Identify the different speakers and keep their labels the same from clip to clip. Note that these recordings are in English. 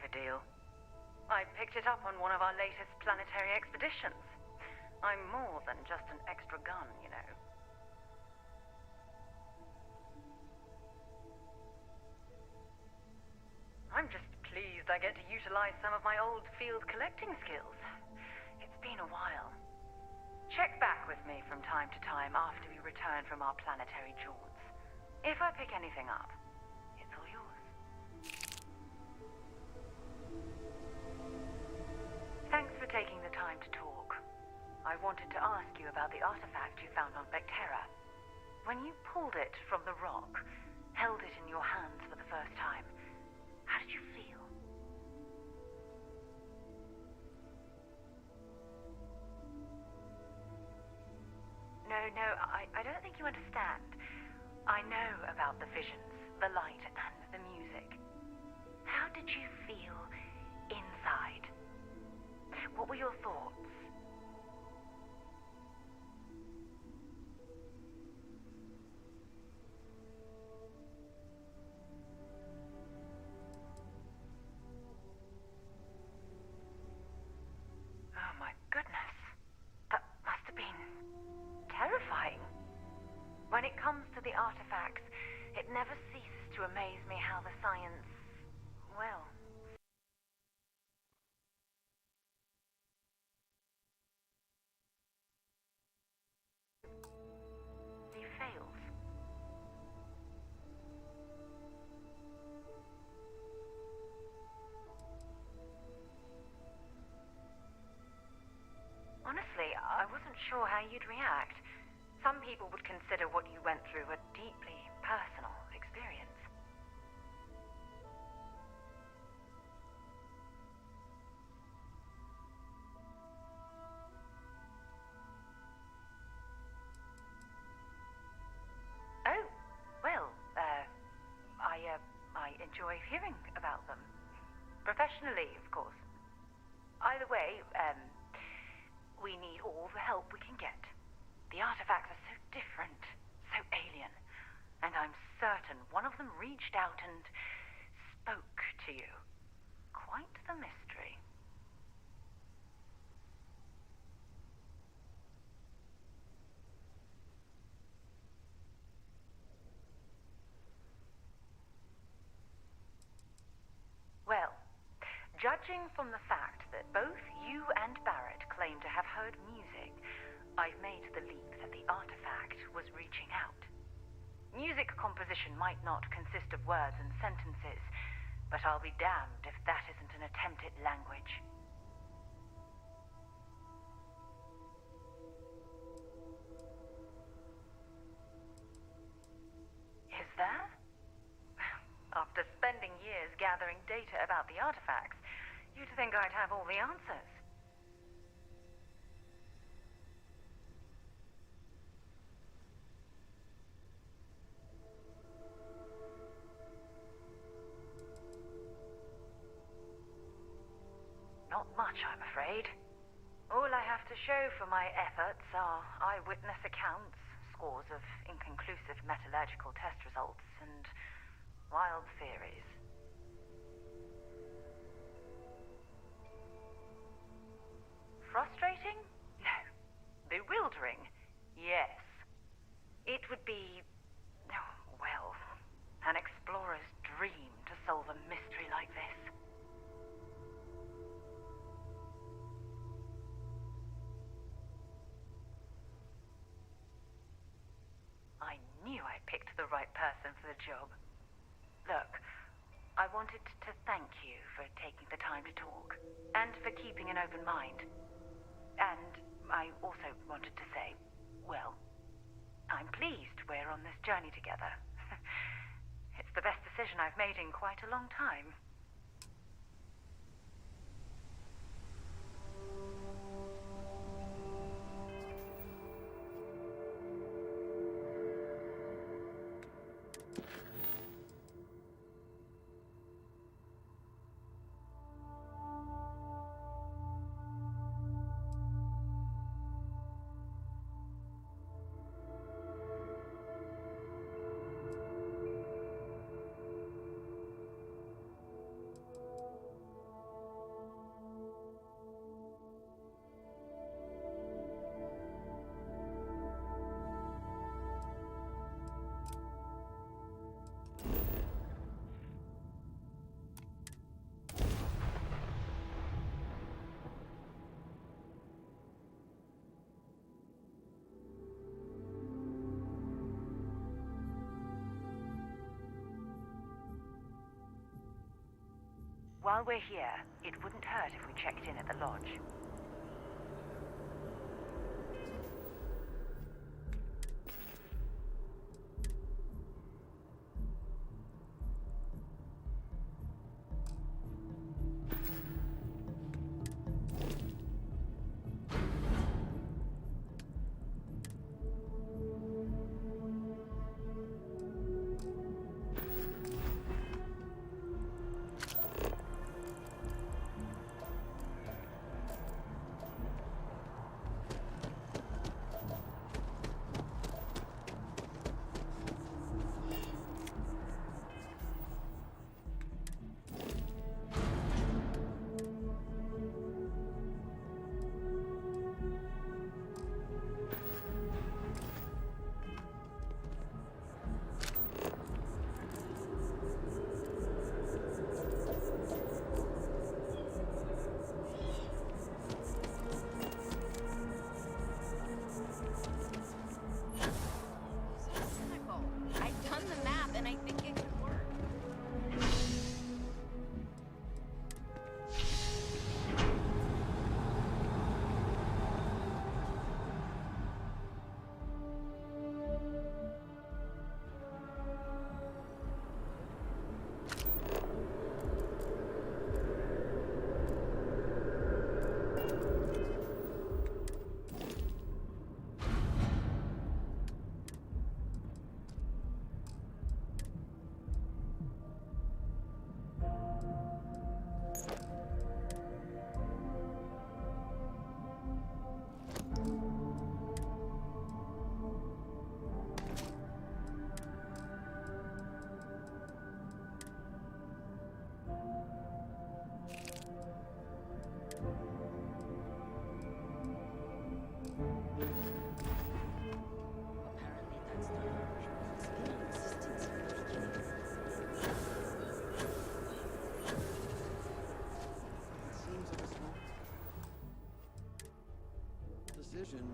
Speaker 1: of a deal. I picked it up on one of our latest planetary expeditions. I'm more than just an extra gun, you know. I'm just pleased I get to utilize some of my old field collecting skills. It's been a while. Check back with me from time to time after we return from our planetary jaunts. If I pick anything up, it's all yours. Thanks for taking the time to talk. I wanted to ask you about the artifact you found on Vectera. When you pulled it from the rock, held it in your hands for the first time, how did you feel? No, I don't think you understand. I know about the visions, the light, and the music. How did you feel inside? What were your thoughts? Oh my goodness. That must have been terrifying. When it comes to the artifacts, it never ceases to amaze me how the science, well, he fails. Honestly, I wasn't sure how you'd react. Some people would consider what you went through a deeply personal experience. Oh, well, I enjoy hearing about them. Professionally, of course. Either way, we need all the help we can get. The artifacts are so different, so alien, and I'm certain one of them reached out and spoke to you. Quite the mystery. Well, judging from the fact that both you and Barrett claim to have heard music, I've made the leap that the artifact was reaching out. Music composition might not consist of words and sentences, but I'll be damned if that isn't an attempt at language. Is there? After spending years gathering data about the artifacts, you'd think I'd have all the answers. Not much, I'm afraid. All I have to show for my efforts are eyewitness accounts, scores of inconclusive metallurgical test results, and wild theories. Frustrating? No. Bewildering? Yes. It would be, well, an explorer's dream to solve a mystery like this. I knew I picked the right person for the job. Look, I wanted to thank you for taking the time to talk, and for keeping an open mind. And I also wanted to say, well, I'm pleased we're on this journey together. It's the best decision I've made in quite a long time. While we're here, it wouldn't hurt if we checked in at the lodge.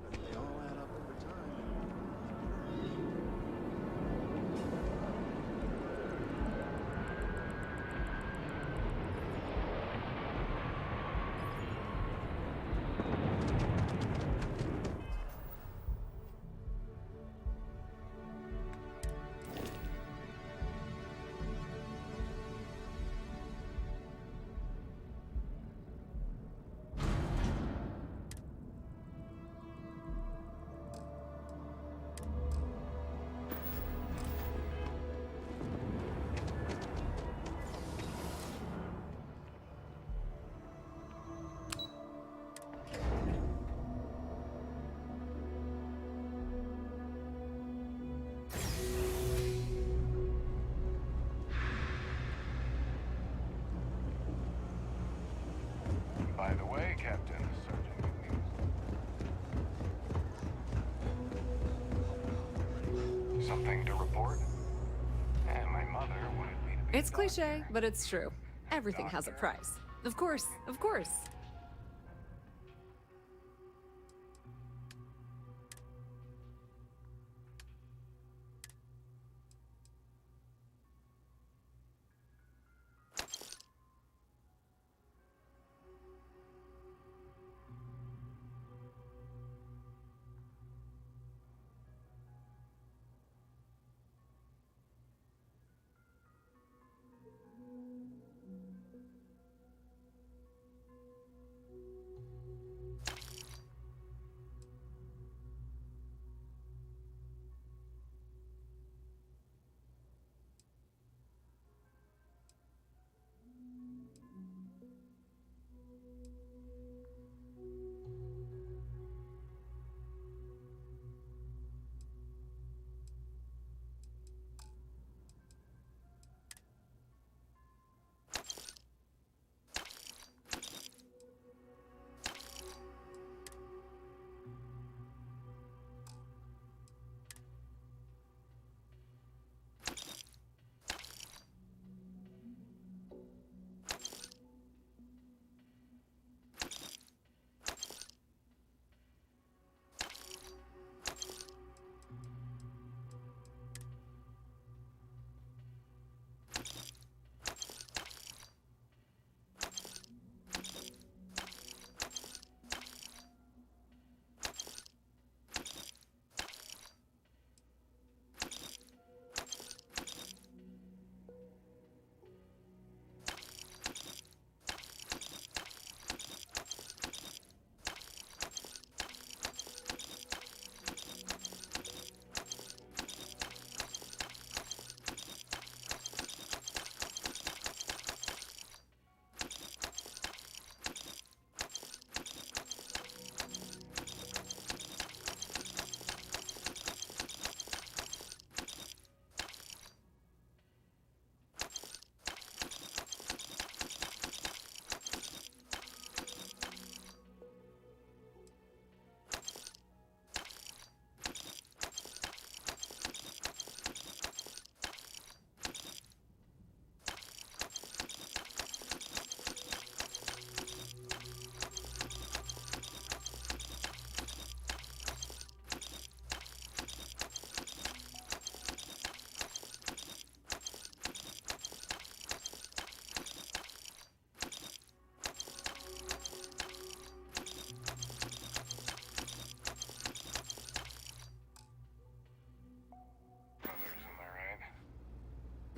Speaker 2: But they all add up over time.
Speaker 3: By the way, Captain, Sergeant McNews. Something to report? My mother wanted me to be
Speaker 4: It's cliche, but it's true. Everything has a price. Of course, of course.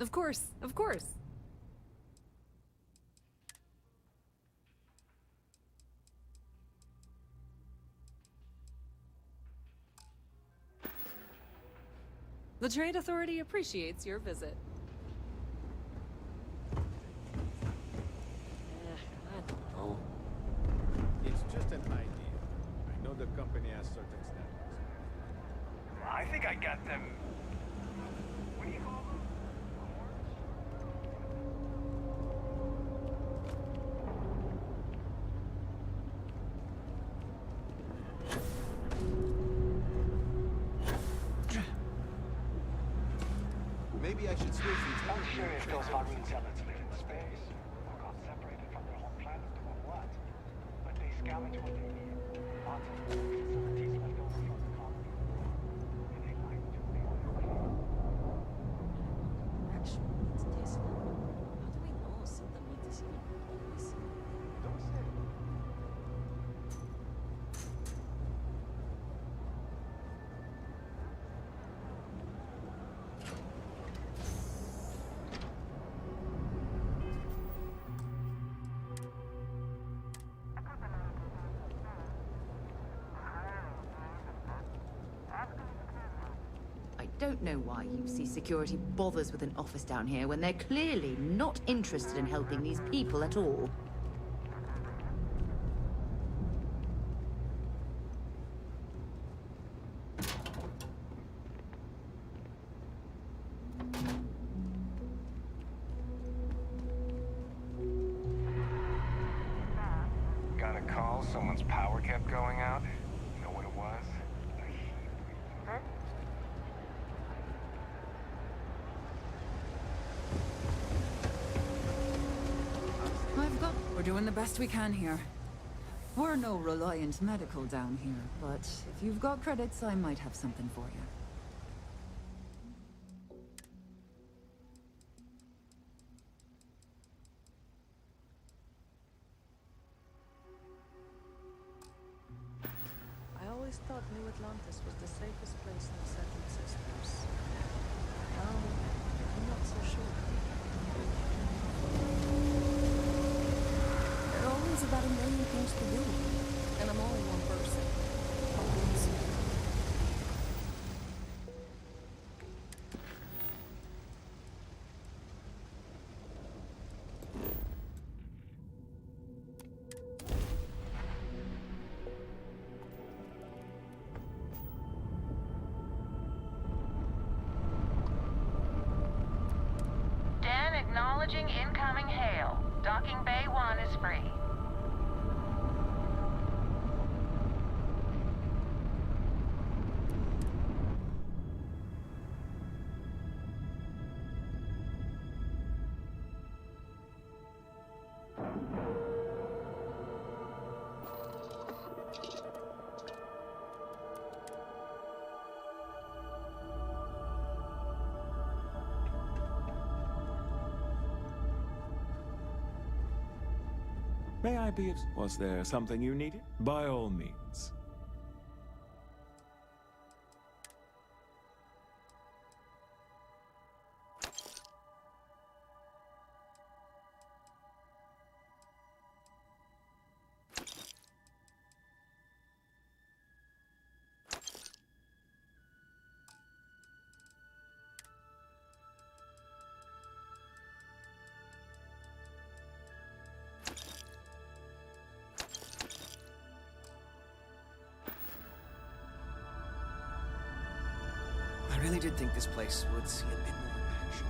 Speaker 4: Of course, of course. The Trade Authority appreciates your visit.
Speaker 5: I don't know.
Speaker 2: It's just an idea. I know the company has certain standards.
Speaker 3: I think I got them. What do you call them?
Speaker 2: Maybe I should switch from
Speaker 3: I'm sure if those
Speaker 2: town.
Speaker 3: marine zealots live in space, or got separated from their home planet or what. But they scavenge what they need. Lots of facilities left over from the colony. And they like to be
Speaker 5: Actually, it's Tesla. How do we know something like this even happens?
Speaker 3: Don't say it.
Speaker 6: I don't know why UC Security bothers with an office down here when they're clearly not interested in helping these people at all.
Speaker 3: Got a call, someone's power kept going out. You know what it was? The heat.
Speaker 4: I've got... We're doing the best we can here. We're no Reliant Medical down here, but if you've got credits, I might have something for you.
Speaker 7: I always thought New Atlantis was the safest place in the Seven Sisters. Now, I'm not so sure.
Speaker 5: There are always about a million things to do. And I'm only one person.
Speaker 1: Dan acknowledging incoming hail. Docking Bay 1 is free.
Speaker 8: May I be of... Was there something you needed? By all means.
Speaker 2: I really did think this place would see a bit more action.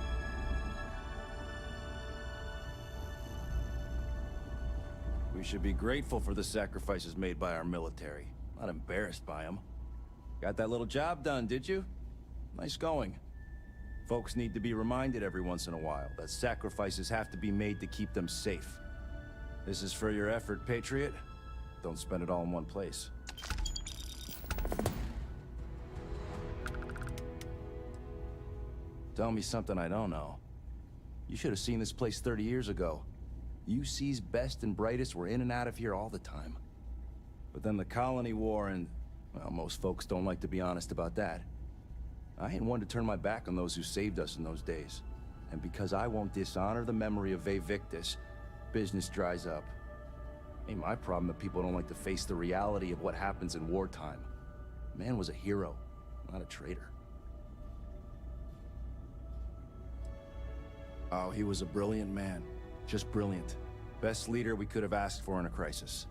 Speaker 9: We should be grateful for the sacrifices made by our military, not embarrassed by them. Got that little job done, did you? Nice going. Folks need to be reminded every once in a while that sacrifices have to be made to keep them safe. This is for your effort, Patriot. Don't spend it all in one place. Tell me something I don't know. You should have seen this place 30 years ago. UC's best and brightest were in and out of here all the time. But then the colony war and, well, most folks don't like to be honest about that. I ain't one to turn my back on those who saved us in those days. And because I won't dishonor the memory of Vae Victis, business dries up. Ain't my problem that people don't like to face the reality of what happens in wartime. Man was a hero, not a traitor. Oh, he was a brilliant man. Just brilliant. Best leader we could have asked for in a crisis.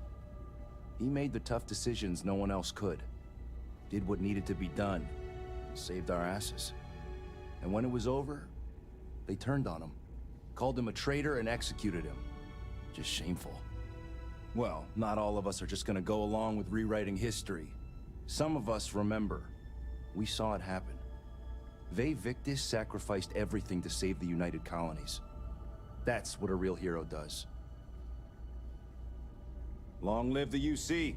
Speaker 9: He made the tough decisions no one else could. Did what needed to be done. Saved our asses. And when it was over, they turned on him. Called him a traitor and executed him. Just shameful. Well, not all of us are just gonna go along with rewriting history. Some of us remember. We saw it happen. Vae Victis sacrificed everything to save the United Colonies. That's what a real hero does. Long live the UC!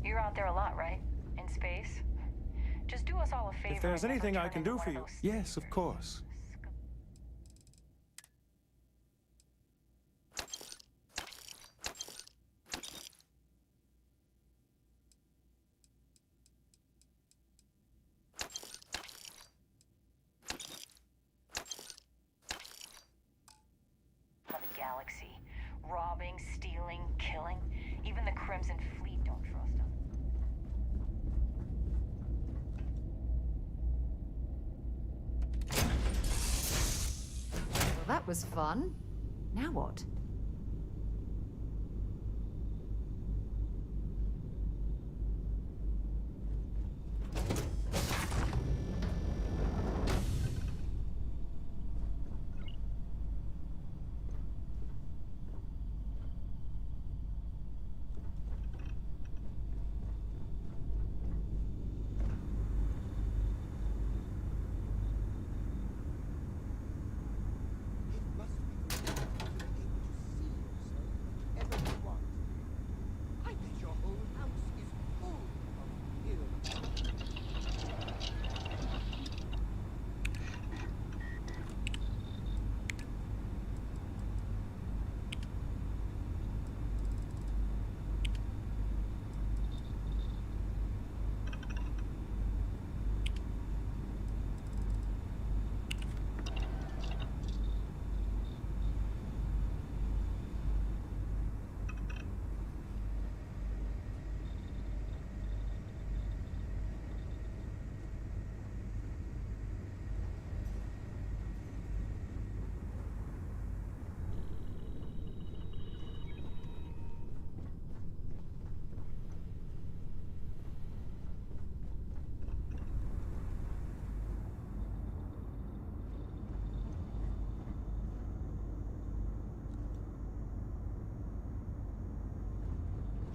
Speaker 1: You're out there a lot, right? In space? Just do us all a favor.
Speaker 8: If there's
Speaker 1: and never
Speaker 8: anything I
Speaker 1: turn
Speaker 8: can
Speaker 1: into
Speaker 8: do
Speaker 1: one
Speaker 8: for
Speaker 1: of
Speaker 8: you,
Speaker 1: those
Speaker 8: yes, of course.
Speaker 1: Of the galaxy. Robbing, stealing, killing. Even the Crimson Fleet don't trust them.
Speaker 6: Well, that was fun. Now what?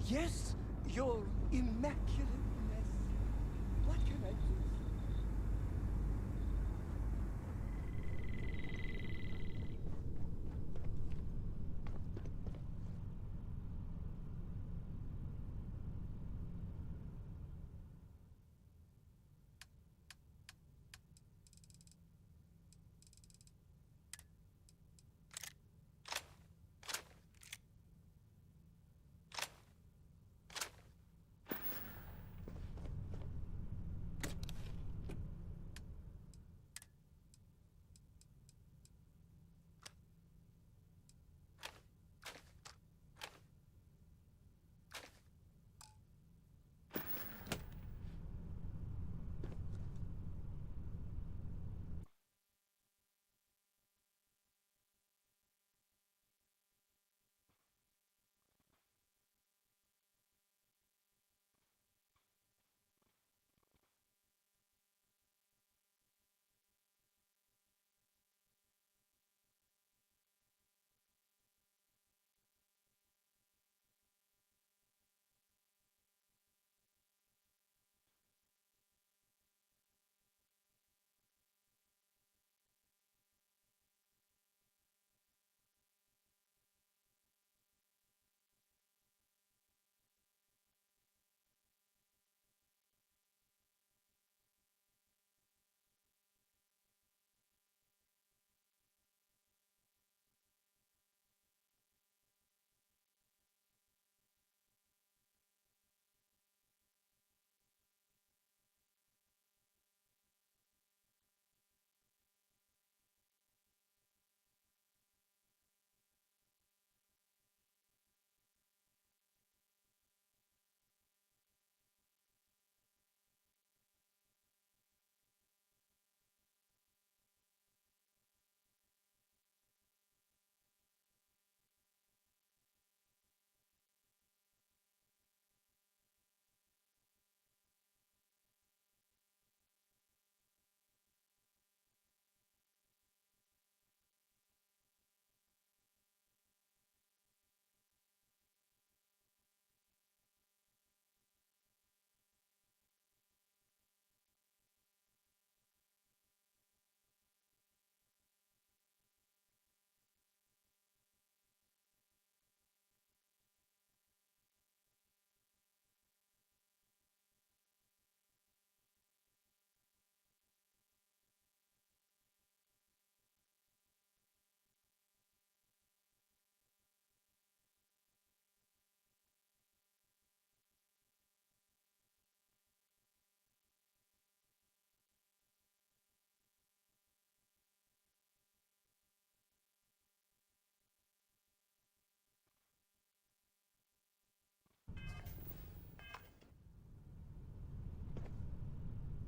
Speaker 10: Yes, your immaculateness. What can I do?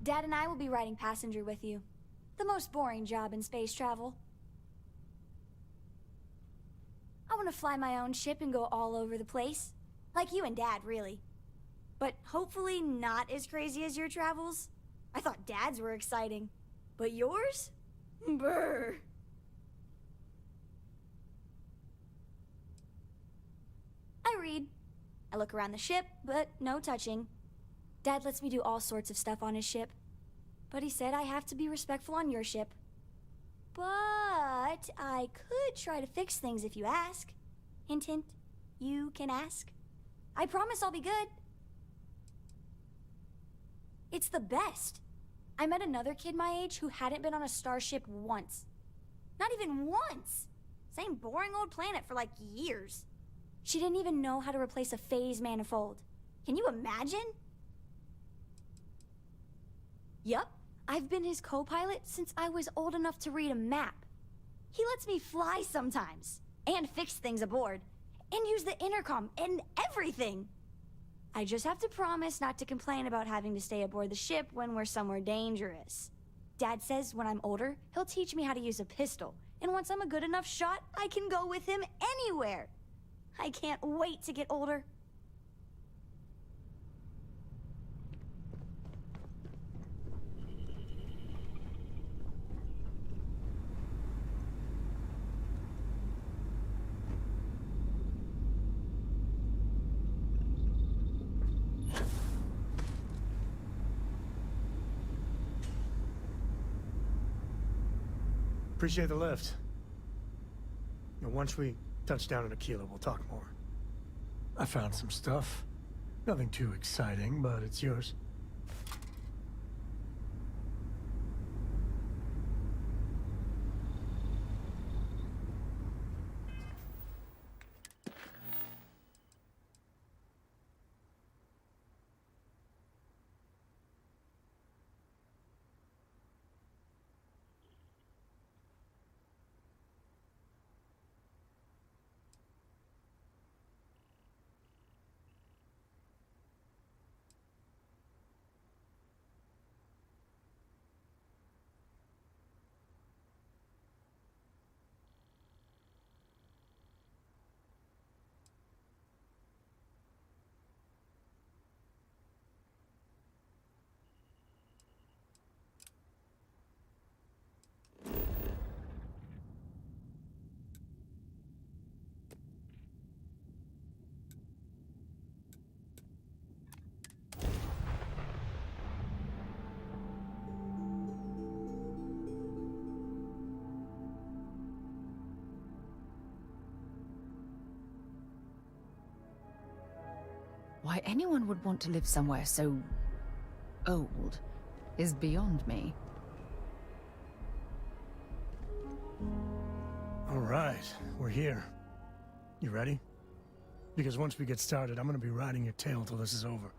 Speaker 11: Dad and I will be riding passenger with you. The most boring job in space travel. I want to fly my own ship and go all over the place. Like you and Dad, really. But hopefully not as crazy as your travels. I thought Dad's were exciting. But yours? Brr. I read. I look around the ship, but no touching. Dad lets me do all sorts of stuff on his ship. But he said I have to be respectful on your ship. But I could try to fix things if you ask. Hint, hint. You can ask. I promise I'll be good. It's the best. I met another kid my age who hadn't been on a starship once. Not even once! Same boring old planet for like years. She didn't even know how to replace a phase manifold. Can you imagine? Yup, I've been his co-pilot since I was old enough to read a map. He lets me fly sometimes, and fix things aboard, and use the intercom and everything. I just have to promise not to complain about having to stay aboard the ship when we're somewhere dangerous. Dad says when I'm older, he'll teach me how to use a pistol, and once I'm a good enough shot, I can go with him anywhere. I can't wait to get older.
Speaker 12: Appreciate the lift. Once we touch down in Aquila, we'll talk more. I found some stuff. Nothing too exciting, but it's yours.
Speaker 6: Why anyone would want to live somewhere so old is beyond me.
Speaker 12: All right, we're here. You ready? Because once we get started, I'm gonna be riding your tail till this is over.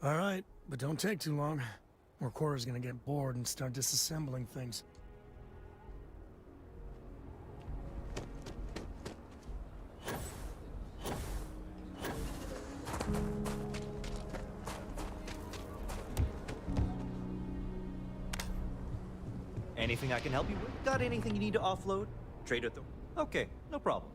Speaker 12: All right, but don't take too long, or Cora's gonna get bored and start disassembling things.
Speaker 13: Anything I can help you with? Got anything you need to offload? Trade with them. Okay, no problem.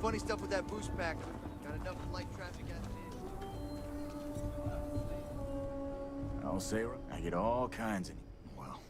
Speaker 14: funny stuff with that boost pack. Got enough light traffic as it is.
Speaker 15: I'll say, I get all kinds of... Well...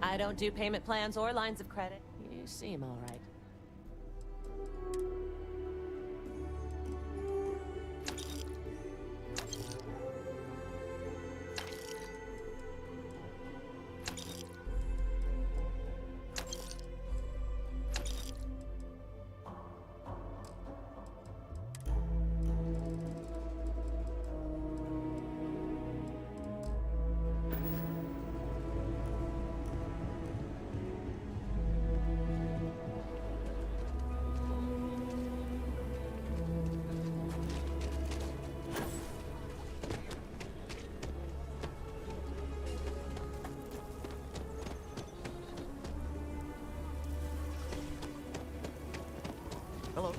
Speaker 5: I don't do payment plans or lines of credit. You seem all right.
Speaker 13: Hello.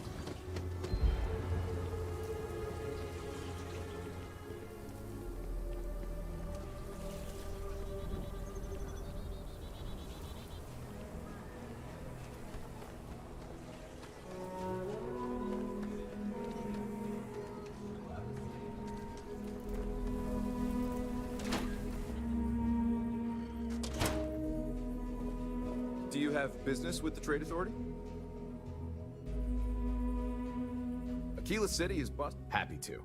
Speaker 16: Do you have business with the Trade Authority? Aquila City is bust. Happy to.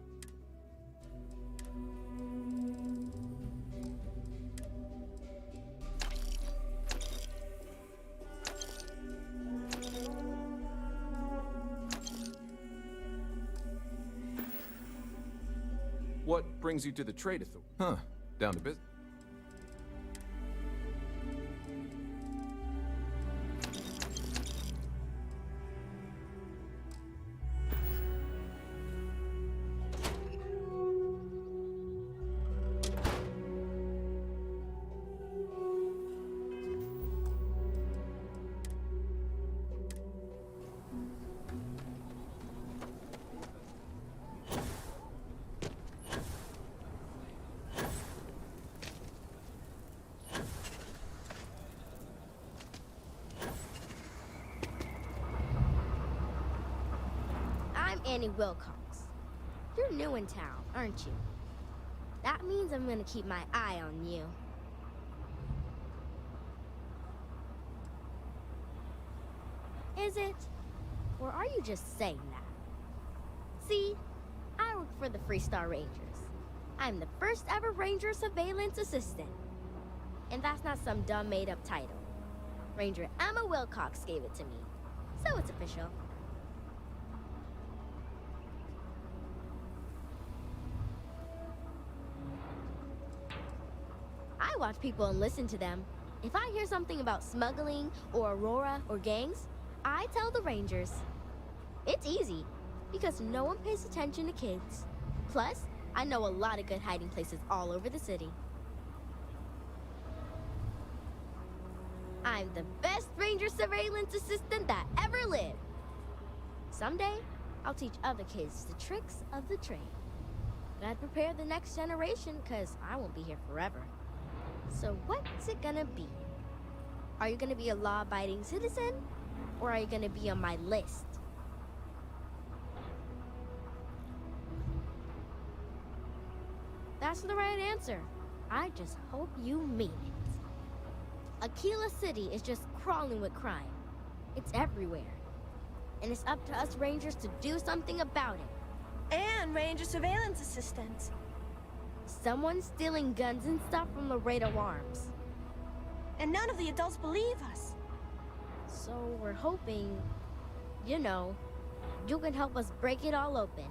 Speaker 16: What brings you to the trade authority? Huh. Down to business.
Speaker 17: I'm Annie Wilcox. You're new in town, aren't you? That means I'm gonna keep my eye on you. Is it? Or are you just saying that? See, I work for the Freestar Rangers. I'm the first ever Ranger Surveillance Assistant. And that's not some dumb made-up title. Ranger Emma Wilcox gave it to me, so it's official. I watch people and listen to them. If I hear something about smuggling or Aurora or gangs, I tell the Rangers. It's easy, because no one pays attention to kids. Plus, I know a lot of good hiding places all over the city. I'm the best Ranger Surveillance Assistant that ever lived. Someday, I'll teach other kids the tricks of the trade. Gotta prepare the next generation, because I won't be here forever. So what's it gonna be? Are you gonna be a law-abiding citizen? Or are you gonna be on my list? That's the right answer. I just hope you mean it. Aquila City is just crawling with crime. It's everywhere. And it's up to us Rangers to do something about it.
Speaker 18: And Ranger Surveillance Assistants.
Speaker 17: Someone's stealing guns and stuff from Laredo Arms.
Speaker 18: And none of the adults believe us.
Speaker 17: So we're hoping, you know, you can help us break it all open.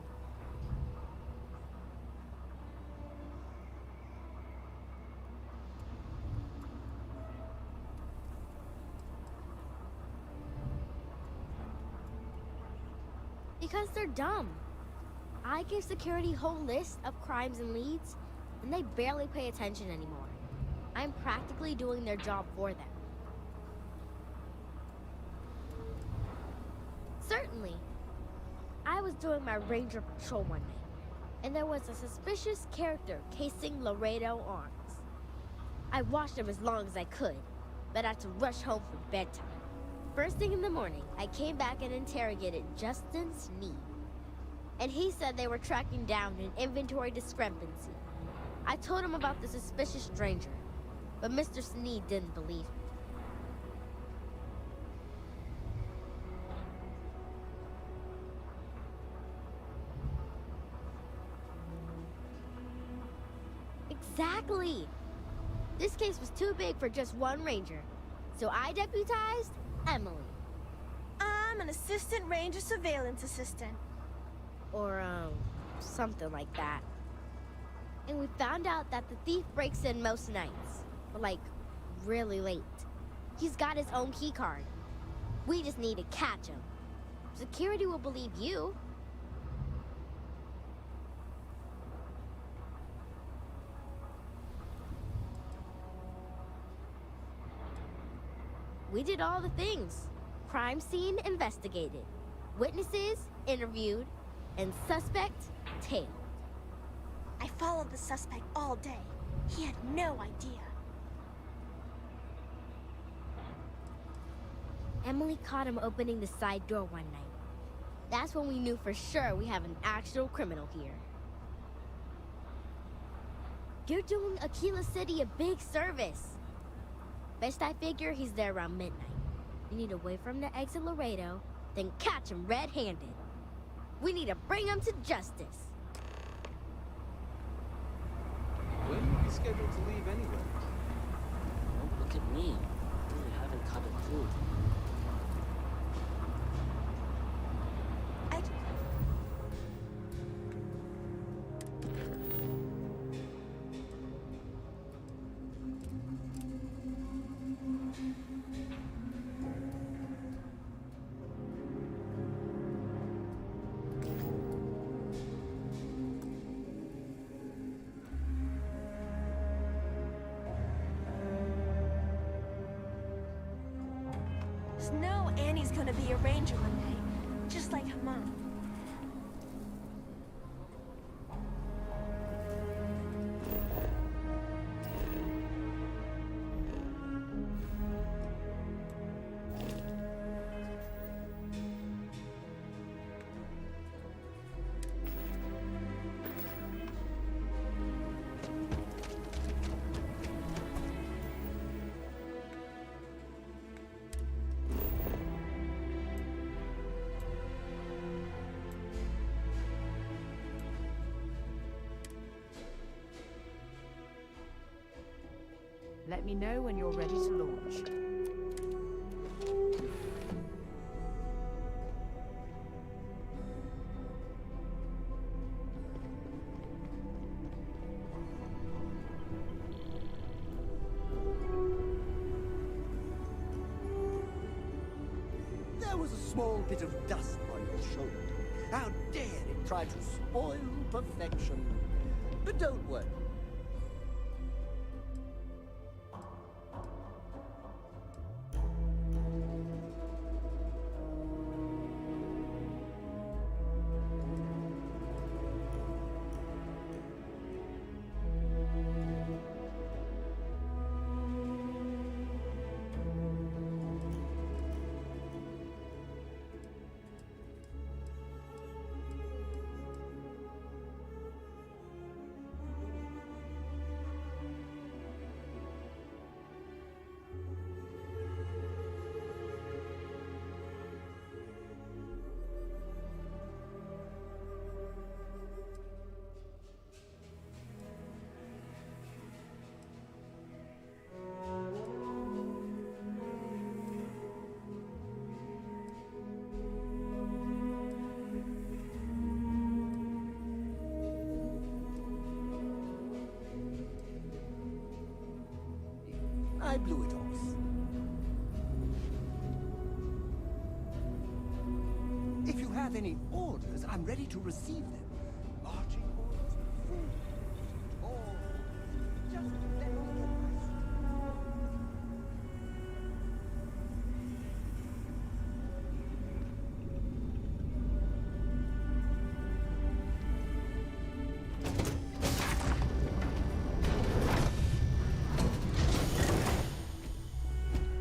Speaker 17: Because they're dumb. I give security a whole list of crimes and leads, and they barely pay attention anymore. I'm practically doing their job for them. Certainly. I was doing my ranger patrol one night, and there was a suspicious character casing Laredo Arms. I watched him as long as I could, but I had to rush home for bedtime. First thing in the morning, I came back and interrogated Justin Sneed. And he said they were tracking down an inventory discrepancy. I told him about the suspicious stranger, but Mr. Sneed didn't believe me. Exactly! This case was too big for just one ranger, so I deputized Emily.
Speaker 18: I'm an Assistant Ranger Surveillance Assistant.
Speaker 17: Or, something like that. And we found out that the thief breaks in most nights, but like, really late. He's got his own key card. We just need to catch him. Security will believe you. We did all the things. Crime scene investigated. Witnesses interviewed. And suspect tailed.
Speaker 18: I followed the suspect all day. He had no idea.
Speaker 17: Emily caught him opening the side door one night. That's when we knew for sure we have an actual criminal here. You're doing Aquila City a big service. Best I figure he's there around midnight. We need to wait for him to exit Laredo, then catch him red-handed. We need to bring him to justice.
Speaker 19: When will be scheduled to leave anyway?
Speaker 5: Don't look at me. I really haven't cut a clue.
Speaker 18: just know Annie's gonna be a ranger one day, just like her mom.
Speaker 6: Let me know when you're ready to launch.
Speaker 10: There was a small bit of dust on your shoulder. How dare it try to spoil perfection? But don't worry. I blew it off. If you have any orders, I'm ready to receive them. Marching orders, food, or just let me get my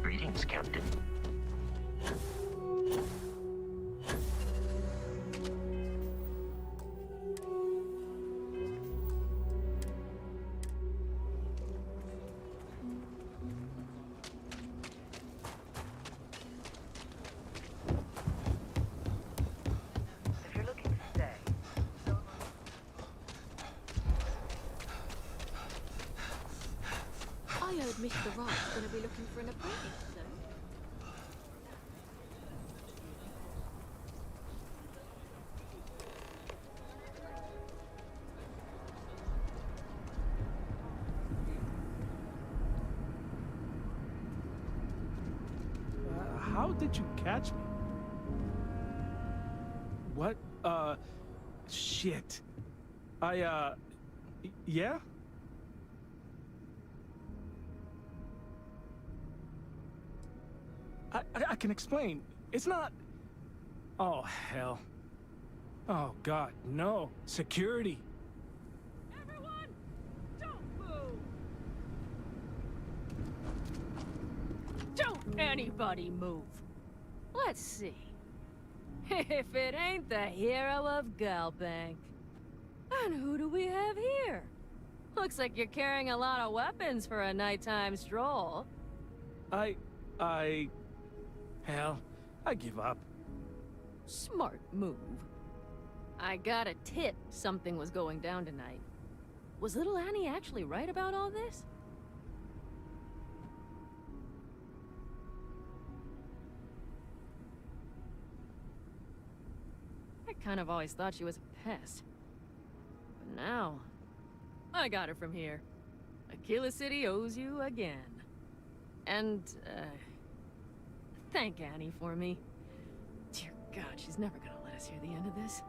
Speaker 20: Greetings, Captain.
Speaker 1: If you're looking to stay,
Speaker 5: I heard Mr. Wright's gonna be looking for an apprentice soon.
Speaker 21: How did you catch me? What? Shit. Yeah? I can explain. It's not... Oh, hell. Oh, God, no. Security.
Speaker 5: Everyone, don't move! Don't anybody move. Let's see. If it ain't the hero of Galbank. And who do we have here? Looks like you're carrying a lot of weapons for a nighttime stroll.
Speaker 21: Hell, I give up.
Speaker 5: Smart move. I got a tip something was going down tonight. Was little Annie actually right about all this? I kind of always thought she was a pest. But now, I got her from here. Aquila City owes you again. And, thank Annie for me. Dear God, she's never gonna let us hear the end of this.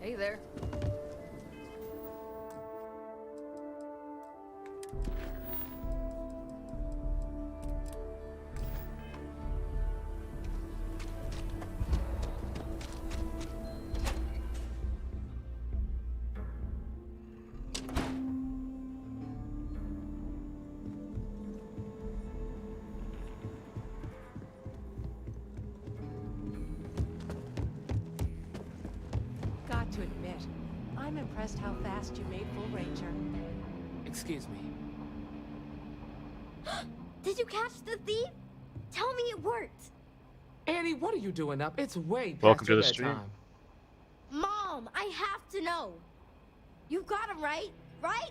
Speaker 5: Hey there.
Speaker 20: Got to admit, I'm impressed how fast you made Full Ranger.
Speaker 19: Excuse me.
Speaker 17: Did you catch the thief? Tell me it worked.
Speaker 22: Annie, what are you doing up? It's way past
Speaker 23: Welcome to
Speaker 22: your
Speaker 23: the stream.
Speaker 22: bedtime.
Speaker 17: Mom, I have to know. You got him right, right?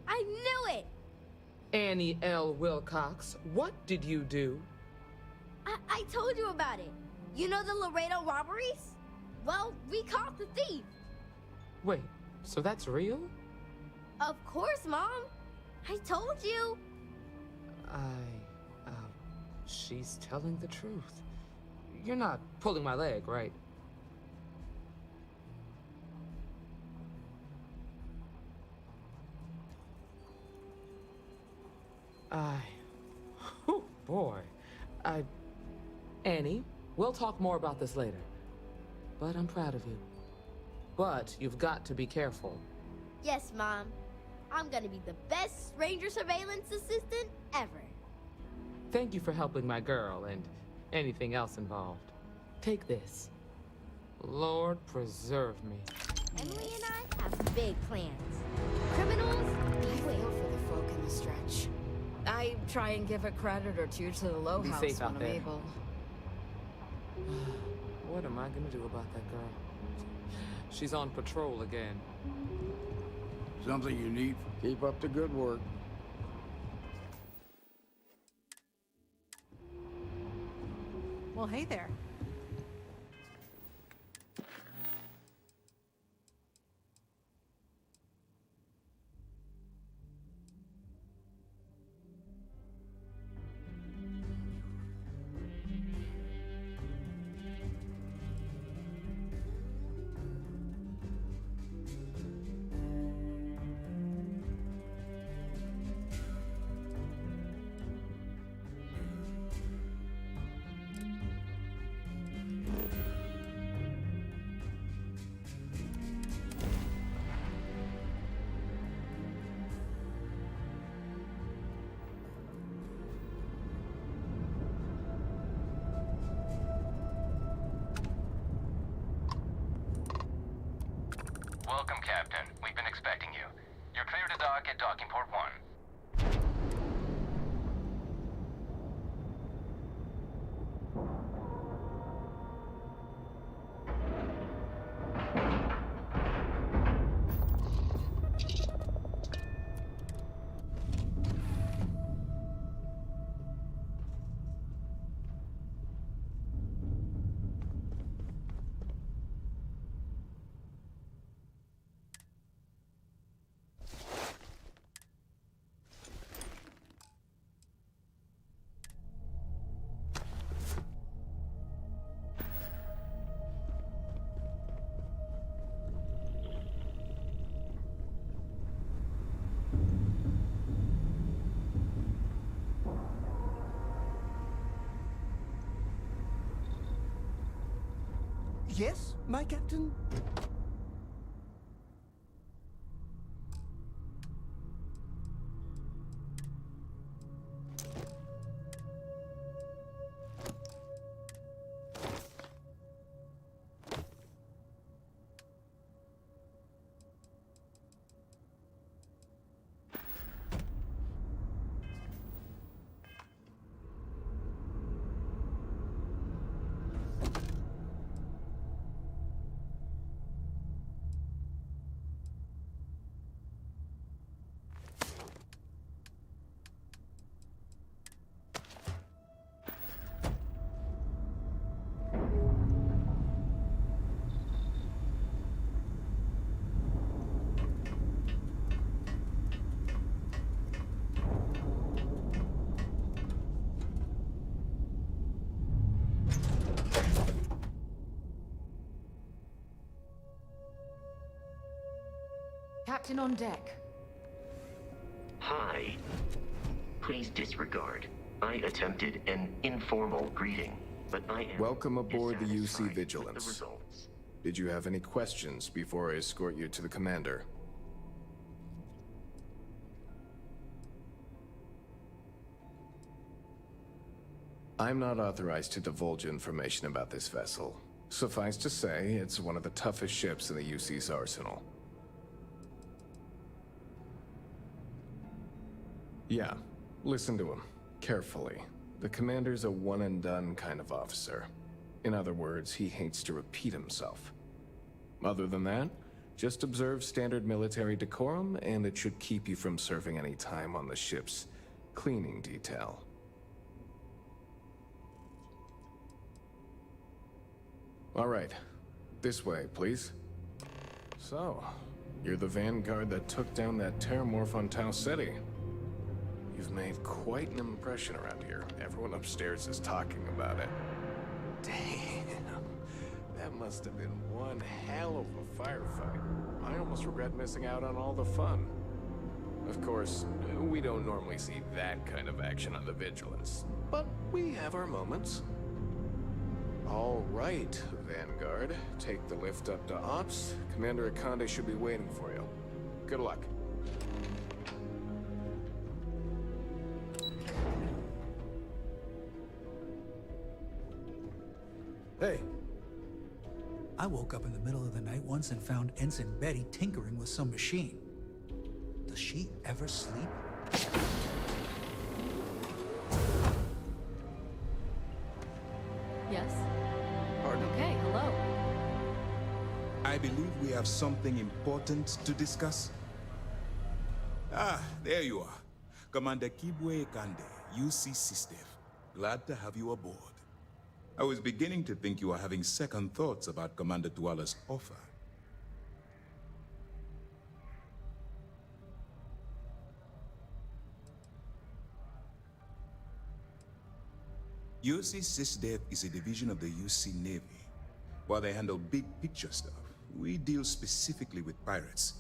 Speaker 17: I knew it!
Speaker 22: Annie L. Wilcox, what did you do?
Speaker 17: I told you about it. You know the Laredo robberies? Well, we caught the thief.
Speaker 22: Wait, so that's real?
Speaker 17: Of course, Mom. I told you.
Speaker 22: She's telling the truth. You're not pulling my leg, right? Oh boy. Annie, we'll talk more about this later. But I'm proud of you. But you've got to be careful.
Speaker 17: Yes, Mom. I'm gonna be the best Ranger surveillance assistant ever.
Speaker 22: Thank you for helping my girl and anything else involved. Take this. Lord preserve me.
Speaker 17: Emily and I have big plans. Criminals, beware.
Speaker 4: For the folk in the stretch. I try and give a credit or two to the low
Speaker 22: Be
Speaker 4: house
Speaker 22: safe
Speaker 4: when
Speaker 22: out
Speaker 4: I'm
Speaker 22: there.
Speaker 4: able.
Speaker 22: What am I gonna do about that girl? She's on patrol again.
Speaker 15: Something you need? Keep up the good work.
Speaker 20: Well, hey there.
Speaker 24: Welcome, Captain. We've been expecting you. You're clear to dock at docking port 1.
Speaker 10: Yes, my captain?
Speaker 6: Captain on deck.
Speaker 2: Hi. Please disregard. I attempted an informal greeting, but I am
Speaker 16: Welcome aboard the UC
Speaker 2: dissatisfied with the
Speaker 16: Vigilance.
Speaker 2: results.
Speaker 16: Did you have any questions before I escort you to the commander? I'm not authorized to divulge information about this vessel. Suffice to say, it's one of the toughest ships in the UC's arsenal. Yeah, listen to him, carefully. The commander's a one-and-done kind of officer. In other words, he hates to repeat himself. Other than that, just observe standard military decorum, and it should keep you from serving any time on the ship's cleaning detail. All right, this way, please. So, you're the vanguard that took down that terramorph on Tau City. You've made quite an impression around here. Everyone upstairs is talking about it. Damn, that must have been one hell of a firefight. I almost regret missing out on all the fun. Of course, we don't normally see that kind of action on the Vigilance, but we have our moments. All right, Vanguard. Take the lift up to Ops. Commander Akande should be waiting for you. Good luck.
Speaker 3: Hey. I woke up in the middle of the night once and found Ensign Betty tinkering with some machine. Does she ever sleep?
Speaker 5: Yes?
Speaker 7: Pardon?
Speaker 5: Okay, hello.
Speaker 7: I believe we have something important to discuss. Ah, there you are. Commander Kibwe Kande, UC System. Glad to have you aboard. I was beginning to think you were having second thoughts about Commander Tuala's offer. UC SysDev is a division of the UC Navy. While they handle big picture stuff, we deal specifically with pirates.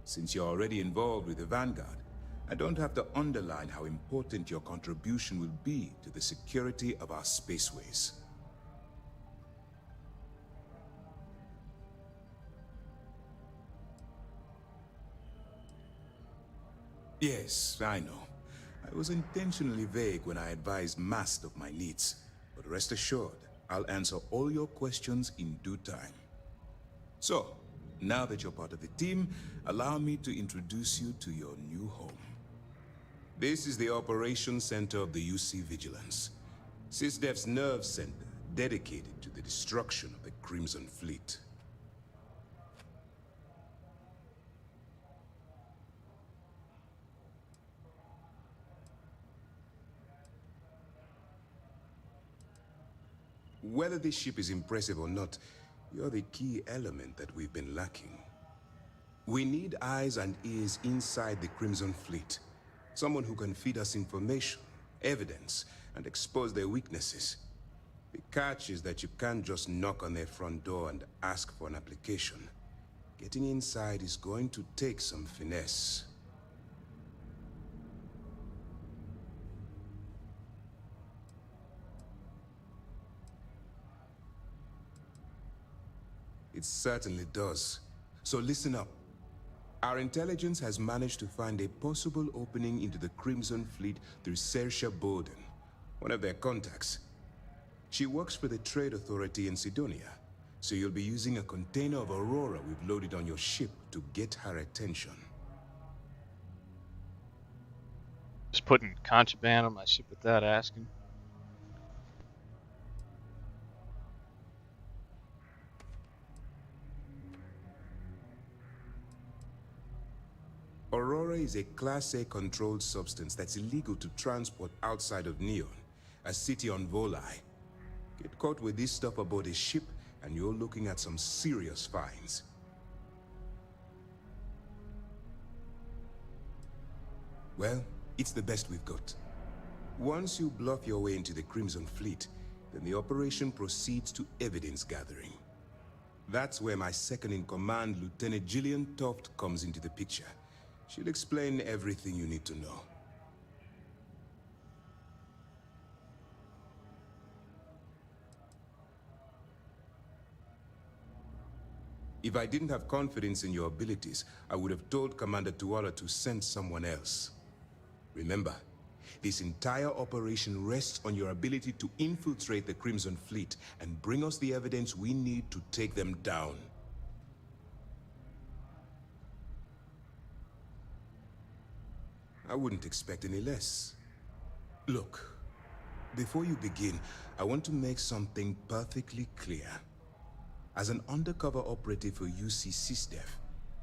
Speaker 7: Since you're already involved with the Vanguard, I don't have to underline how important your contribution will be to the security of our spaceways. Yes, I know. I was intentionally vague when I advised Mast of my needs, but rest assured, I'll answer all your questions in due time. So, now that you're part of the team, allow me to introduce you to your new home. This is the Operations Center of the UC Vigilance, SysDev's nerve center dedicated to the destruction of the Crimson Fleet. Whether this ship is impressive or not, you're the key element that we've been lacking. We need eyes and ears inside the Crimson Fleet. Someone who can feed us information, evidence, and expose their weaknesses. The catch is that you can't just knock on their front door and ask for an application. Getting inside is going to take some finesse. It certainly does. So listen up. Our intelligence has managed to find a possible opening into the Crimson Fleet through Saoirse Bowden, one of their contacts. She works for the Trade Authority in Sidonia, so you'll be using a container of Aurora we've loaded on your ship to get her attention.
Speaker 23: Just putting contraband on my ship without asking.
Speaker 7: Aurora is a Class A controlled substance that's illegal to transport outside of Neon, a city on Volai. Get caught with this stuff aboard a ship, and you're looking at some serious fines. Well, it's the best we've got. Once you bluff your way into the Crimson Fleet, then the operation proceeds to evidence gathering. That's where my second-in-command, Lieutenant Gillian Toft, comes into the picture. She'll explain everything you need to know. If I didn't have confidence in your abilities, I would have told Commander Tuala to send someone else. Remember, this entire operation rests on your ability to infiltrate the Crimson Fleet and bring us the evidence we need to take them down. I wouldn't expect any less. Look, before you begin, I want to make something perfectly clear. As an undercover operative for UC SysDef,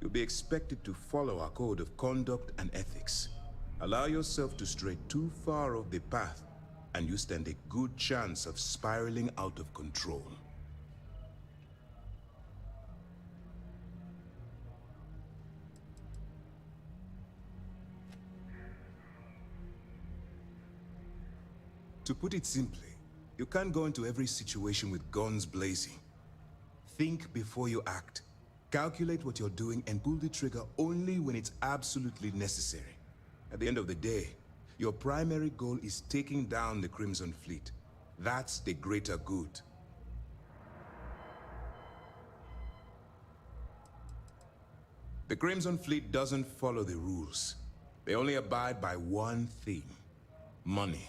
Speaker 7: you'll be expected to follow our code of conduct and ethics. Allow yourself to stray too far off the path, and you stand a good chance of spiraling out of control. To put it simply, you can't go into every situation with guns blazing. Think before you act. Calculate what you're doing and pull the trigger only when it's absolutely necessary. At the end of the day, your primary goal is taking down the Crimson Fleet. That's the greater good. The Crimson Fleet doesn't follow the rules. They only abide by one thing: money.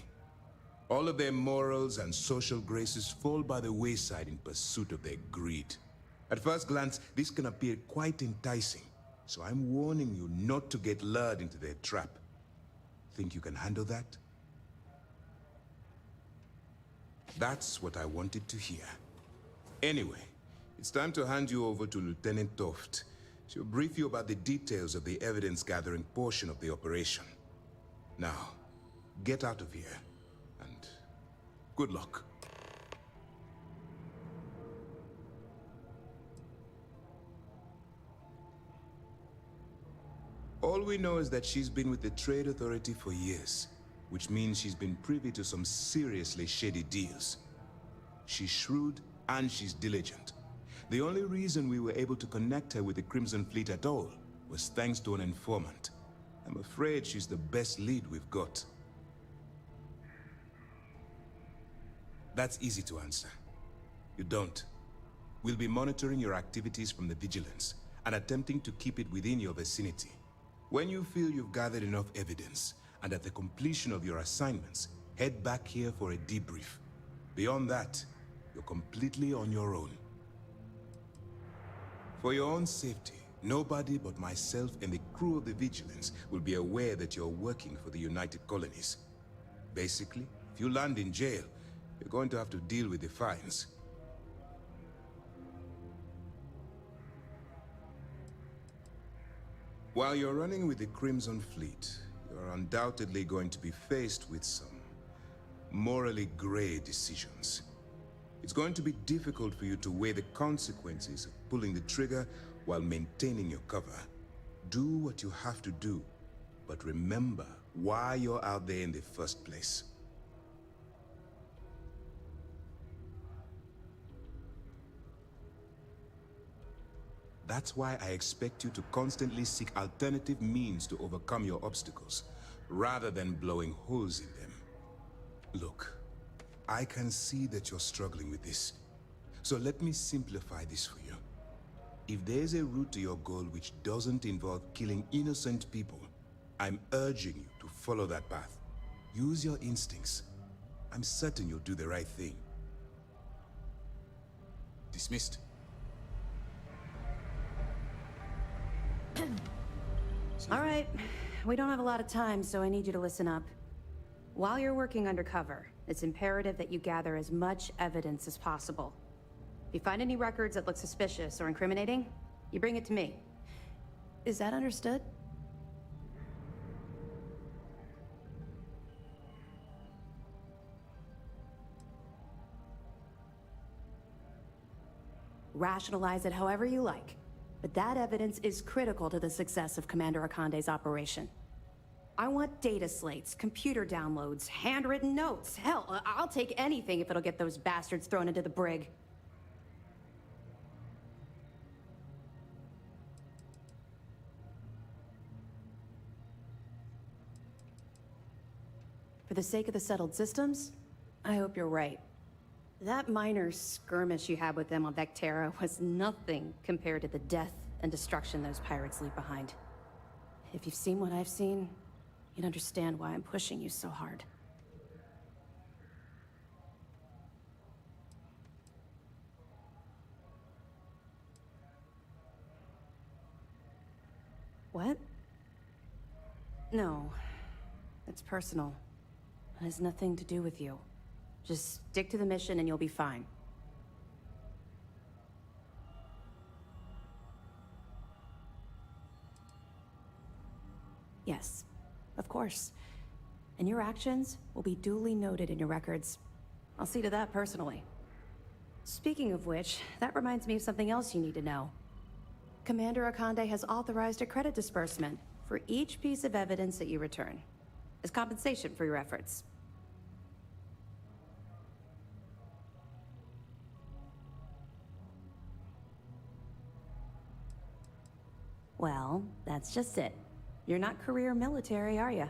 Speaker 7: All of their morals and social graces fall by the wayside in pursuit of their greed. At first glance, this can appear quite enticing, so I'm warning you not to get lured into their trap. Think you can handle that? That's what I wanted to hear. Anyway, it's time to hand you over to Lieutenant Toft. She'll brief you about the details of the evidence-gathering portion of the operation. Now, get out of here. Good luck. All we know is that she's been with the Trade Authority for years, which means she's been privy to some seriously shady deals. She's shrewd and she's diligent. The only reason we were able to connect her with the Crimson Fleet at all was thanks to an informant. I'm afraid she's the best lead we've got. That's easy to answer. You don't. We'll be monitoring your activities from the Vigilance and attempting to keep it within your vicinity. When you feel you've gathered enough evidence, and at the completion of your assignments, head back here for a debrief. Beyond that, you're completely on your own. For your own safety, nobody but myself and the crew of the Vigilance will be aware that you're working for the United Colonies. Basically, if you land in jail, you're going to have to deal with the fines. While you're running with the Crimson Fleet, you're undoubtedly going to be faced with some morally gray decisions. It's going to be difficult for you to weigh the consequences of pulling the trigger while maintaining your cover. Do what you have to do, but remember why you're out there in the first place. That's why I expect you to constantly seek alternative means to overcome your obstacles, rather than blowing holes in them. Look, I can see that you're struggling with this, so let me simplify this for you. If there's a route to your goal which doesn't involve killing innocent people, I'm urging you to follow that path. Use your instincts. I'm certain you'll do the right thing. Dismissed.
Speaker 8: All right, we don't have a lot of time, so I need you to listen up. While you're working undercover, it's imperative that you gather as much evidence as possible. If you find any records that look suspicious or incriminating, you bring it to me. Is that understood? Rationalize it however you like. But that evidence is critical to the success of Commander Akande's operation. I want data slates, computer downloads, handwritten notes. Hell, I'll take anything if it'll get those bastards thrown into the brig. For the sake of the settled systems, I hope you're right. That minor skirmish you had with them on Vectera was nothing compared to the death and destruction those pirates leave behind. If you've seen what I've seen, you'd understand why I'm pushing you so hard. What? No. It's personal. It has nothing to do with you. Just stick to the mission and you'll be fine. Yes, of course. And your actions will be duly noted in your records. I'll see to that personally. Speaking of which, that reminds me of something else you need to know. Commander Akande has authorized a credit disbursement for each piece of evidence that you return, as compensation for your efforts. Well, that's just it. You're not career military, are you?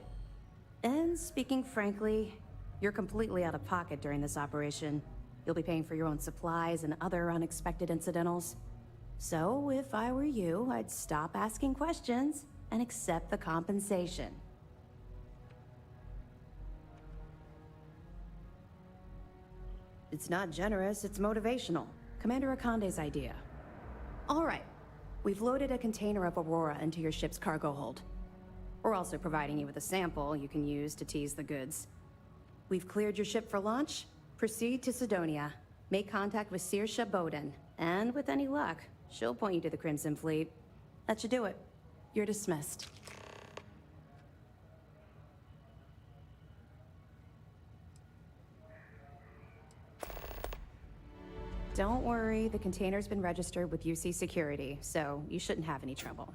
Speaker 8: And speaking frankly, you're completely out of pocket during this operation. You'll be paying for your own supplies and other unexpected incidentals. So, if I were you, I'd stop asking questions and accept the compensation. It's not generous, it's motivational. Commander Akande's idea. All right. We've loaded a container of Aurora into your ship's cargo hold. We're also providing you with a sample you can use to tease the goods. We've cleared your ship for launch. Proceed to Sidonia. Make contact with Saoirse Bowden. And with any luck, she'll point you to the Crimson Fleet. That should do it. You're dismissed. Don't worry, the container's been registered with UC Security, so you shouldn't have any trouble.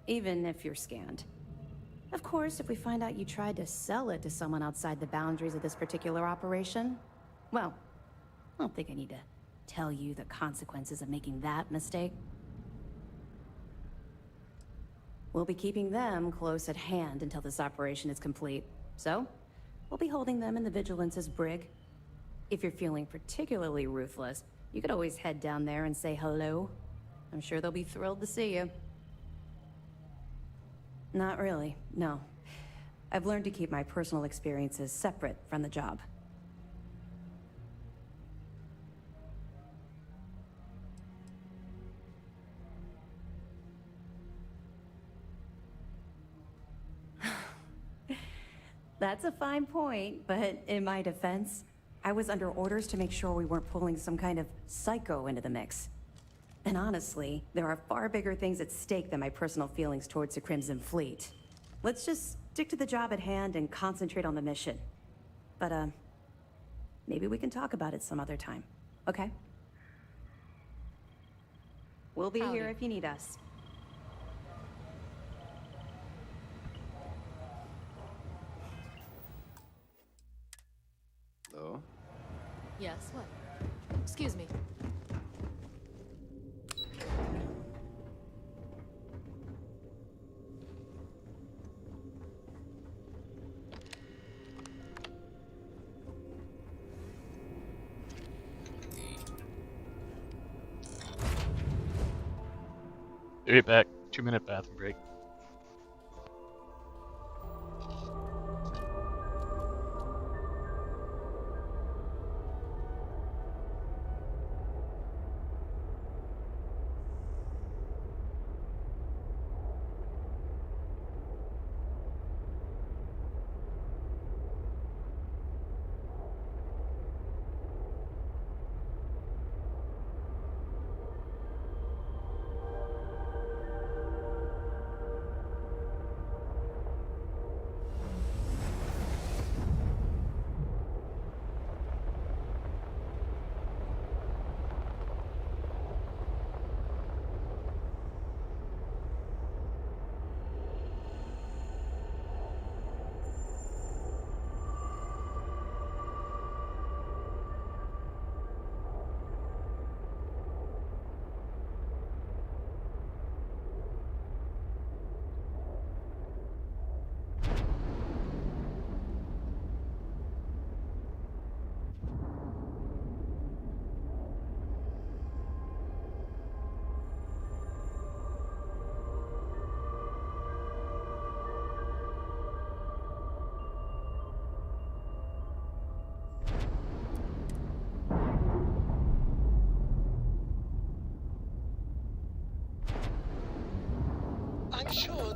Speaker 8: Even if you're scanned. Of course, if we find out you tried to sell it to someone outside the boundaries of this particular operation, well, I don't think I need to tell you the consequences of making that mistake. We'll be keeping them close at hand until this operation is complete. So, we'll be holding them in the Vigilance's brig. If you're feeling particularly ruthless, you could always head down there and say hello. I'm sure they'll be thrilled to see you. Not really, no. I've learned to keep my personal experiences separate from the job. That's a fine point, but in my defense, I was under orders to make sure we weren't pulling some kind of psycho into the mix. And honestly, there are far bigger things at stake than my personal feelings towards the Crimson Fleet. Let's just stick to the job at hand and concentrate on the mission. But, maybe we can talk about it some other time, okay? We'll be here if you need us.
Speaker 9: Hello?
Speaker 11: Yes, what? Excuse me.
Speaker 23: Be right back. 2-minute bathroom break.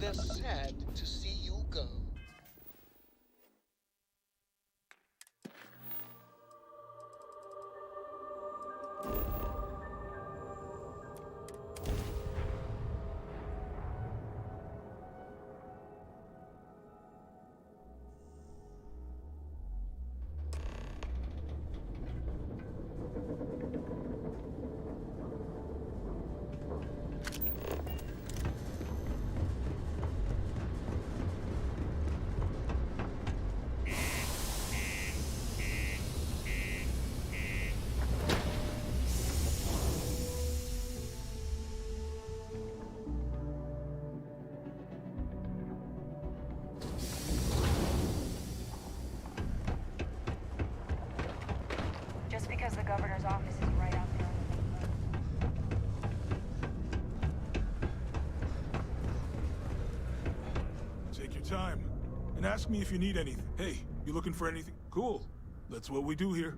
Speaker 10: they're sad to see you go.
Speaker 1: Just because the governor's office is right out there.
Speaker 9: Take your time. And ask me if you need anything. Hey, you looking for anything? Cool. That's what we do here.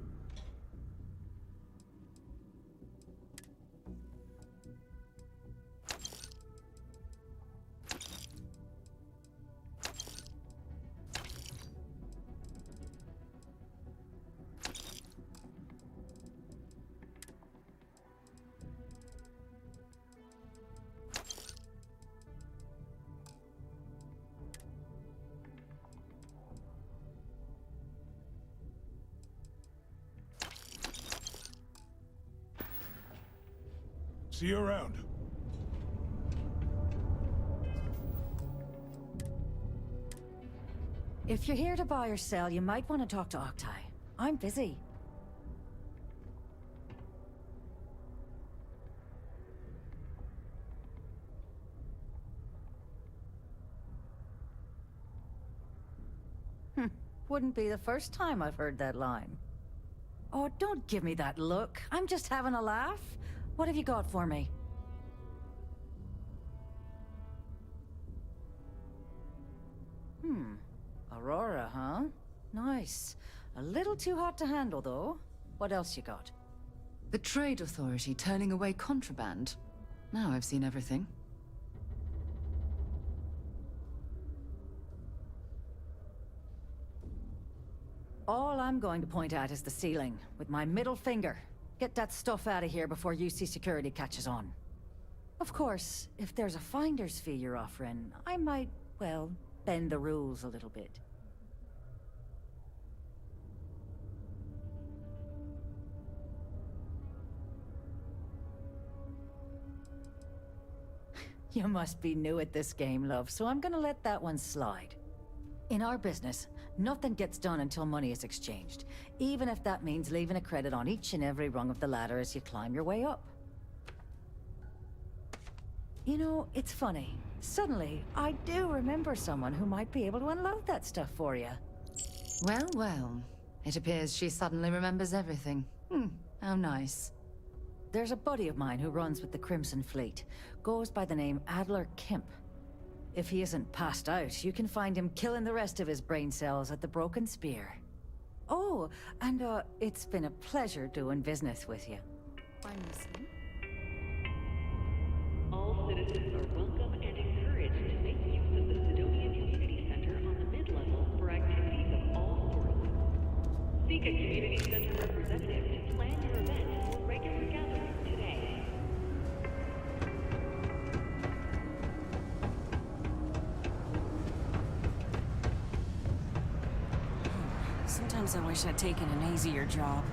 Speaker 9: See you around.
Speaker 12: If you're here to buy or sell, you might want to talk to Octai. I'm busy. Wouldn't be the first time I've heard that line. Oh, don't give me that look. I'm just having a laugh. What have you got for me? Aurora, huh? Nice. A little too hot to handle, though. What else you got?
Speaker 6: The Trade Authority turning away contraband. Now I've seen everything.
Speaker 12: All I'm going to point at is the ceiling, with my middle finger. Get that stuff out of here before UC security catches on. Of course, if there's a finder's fee you're offering, I might, well, bend the rules a little bit. You must be new at this game, love, so I'm gonna let that one slide. In our business, nothing gets done until money is exchanged, even if that means leaving a credit on each and every rung of the ladder as you climb your way up. You know, it's funny. Suddenly, I do remember someone who might be able to unload that stuff for you.
Speaker 6: Well, well. It appears she suddenly remembers everything. How nice.
Speaker 12: There's a buddy of mine who runs with the Crimson Fleet. Goes by the name Adler Kemp. If he isn't passed out, you can find him killing the rest of his brain cells at the Broken Spear. Oh, and it's been a pleasure doing business with you.
Speaker 6: I'm listening.
Speaker 13: All citizens are welcome and encouraged to make use of the Sidonia Community Center on the mid-level for activities of all sorts. Seek a community center representative to plan your event or regular gathering today.
Speaker 14: Sometimes I wish I'd taken an easier job.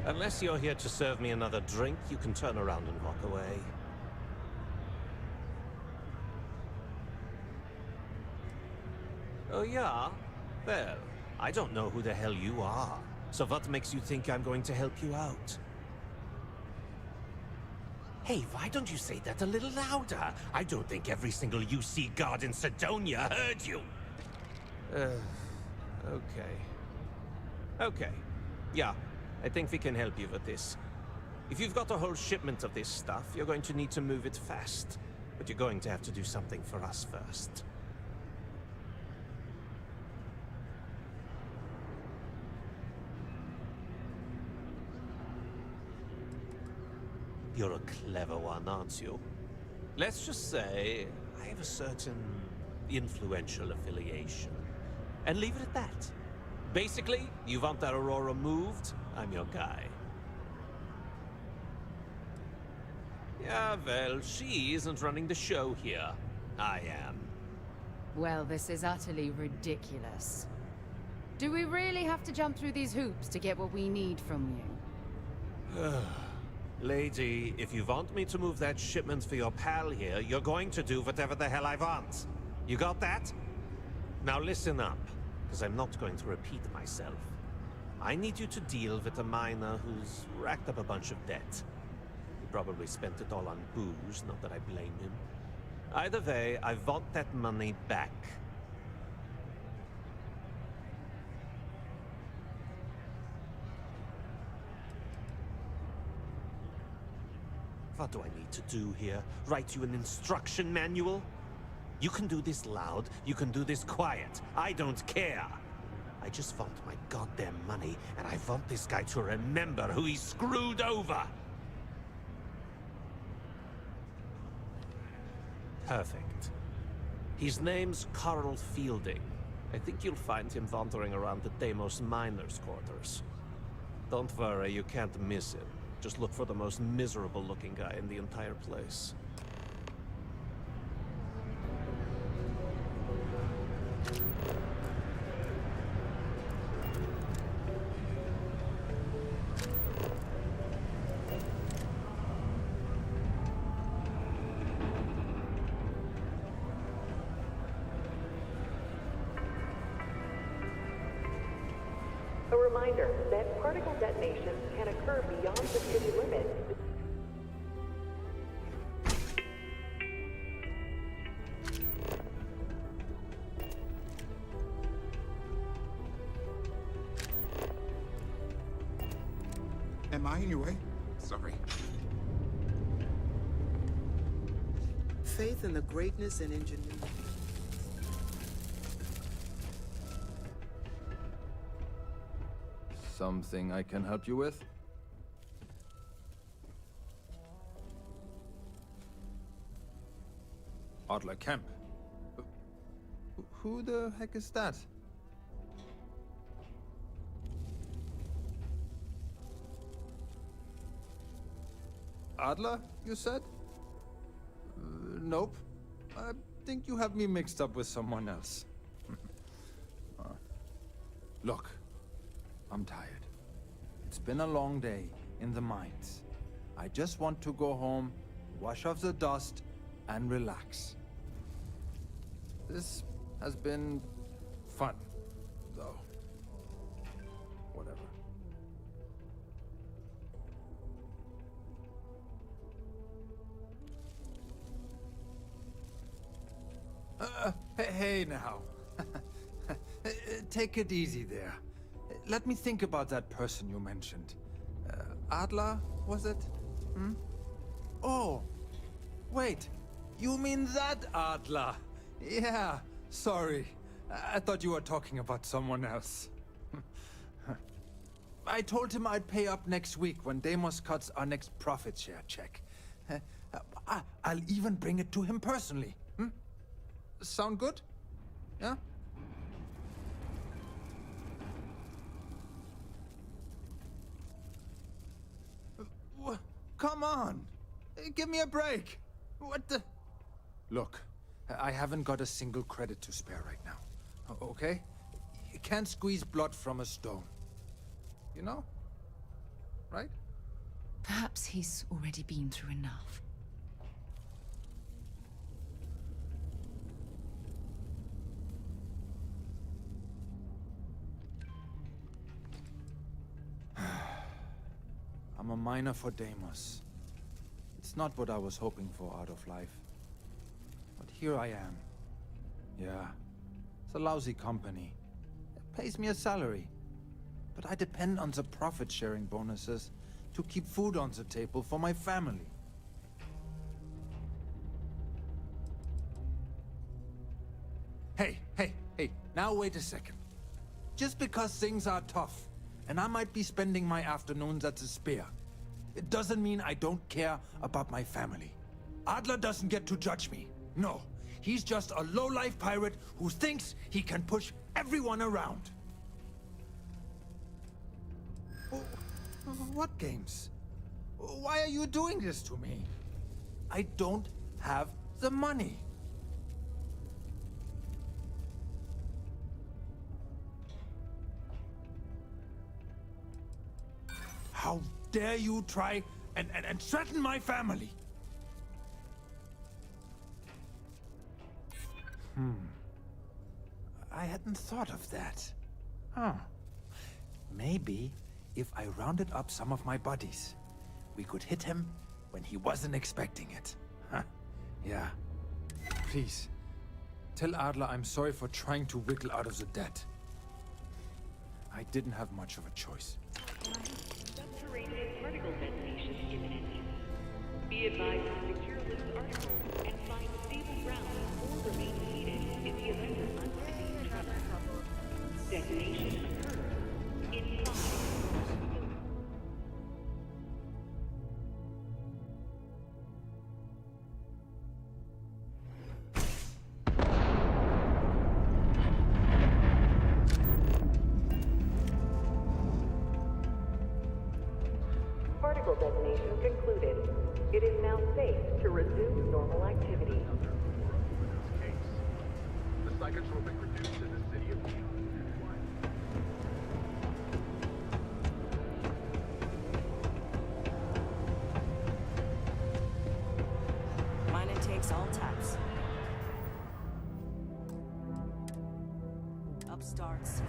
Speaker 25: Unless you're here to serve me another drink, you can turn around and walk away. Oh yeah? Well, I don't know who the hell you are. So what makes you think I'm going to help you out? Hey, why don't you say that a little louder? I don't think every single UC guard in Sidonia heard you. Okay. Okay. Yeah, I think we can help you with this. If you've got a whole shipment of this stuff, you're going to need to move it fast. But you're going to have to do something for us first. You're a clever one, aren't you? Let's just say I have a certain influential affiliation. And leave it at that. Basically, you want that Aurora moved, I'm your guy. Yeah, well, she isn't running the show here. I am.
Speaker 6: Well, this is utterly ridiculous. Do we really have to jump through these hoops to get what we need from you?
Speaker 25: Lady, if you want me to move that shipment for your pal here, you're going to do whatever the hell I want. You got that? Now listen up, because I'm not going to repeat myself. I need you to deal with a miner who's racked up a bunch of debt. He probably spent it all on booze, not that I blame him. Either way, I want that money back. What do I need to do here? Write you an instruction manual? You can do this loud, you can do this quiet. I don't care. I just want my goddamn money, and I want this guy to remember who he screwed over. Perfect. His name's Carl Fielding. I think you'll find him wandering around the Deimos miners' quarters. Don't worry, you can't miss him. Just look for the most miserable-looking guy in the entire place.
Speaker 13: A reminder that particle detonations can occur beyond the city limits.
Speaker 7: Am I in your way? Sorry.
Speaker 4: Faith in the greatness and ingenuity.
Speaker 17: Something I can help you with? Adler Kemp. Who the heck is that? Adler, you said? Nope. I think you have me mixed up with someone else. Look. I'm tired. It's been a long day in the mines. I just want to go home, wash off the dust, and relax. This has been fun, though. Whatever. Hey now. Take it easy there. Let me think about that person you mentioned. Adler, was it? Hmm? Oh, wait. You mean that Adler? Yeah, sorry. I thought you were talking about someone else. I told him I'd pay up next week when Deimos cuts our next profit share check. I'll even bring it to him personally. Hmm? Sound good? Yeah? Come on! Give me a break! What the... Look, I haven't got a single credit to spare right now. Okay? You can't squeeze blood from a stone. You know? Right?
Speaker 6: Perhaps he's already been through enough.
Speaker 17: I'm a miner for Deimos. It's not what I was hoping for out of life. But here I am. Yeah, it's a lousy company. It pays me a salary. But I depend on the profit-sharing bonuses to keep food on the table for my family. Hey, now wait a second. Just because things are tough, and I might be spending my afternoons at the Spear, it doesn't mean I don't care about my family. Adler doesn't get to judge me. No, he's just a low-life pirate who thinks he can push everyone around. Oh, what games? Why are you doing this to me? I don't have the money. How dare you try and threaten my family? I hadn't thought of that. Huh. Maybe if I rounded up some of my buddies, we could hit him when he wasn't expecting it. Huh? Yeah. Please, tell Adler I'm sorry for trying to wiggle out of the debt. I didn't have much of a choice.
Speaker 13: Subterranean particle detonation imminent. Be advised to secure this article and find stable ground or remain seated in the event of unforeseen tremor. Detonation occurs in 5. Particle detonation concluded. It is now safe to resume normal activity.
Speaker 15: The psychotropic produced in the city of
Speaker 14: Mine intakes all types. Upstarts.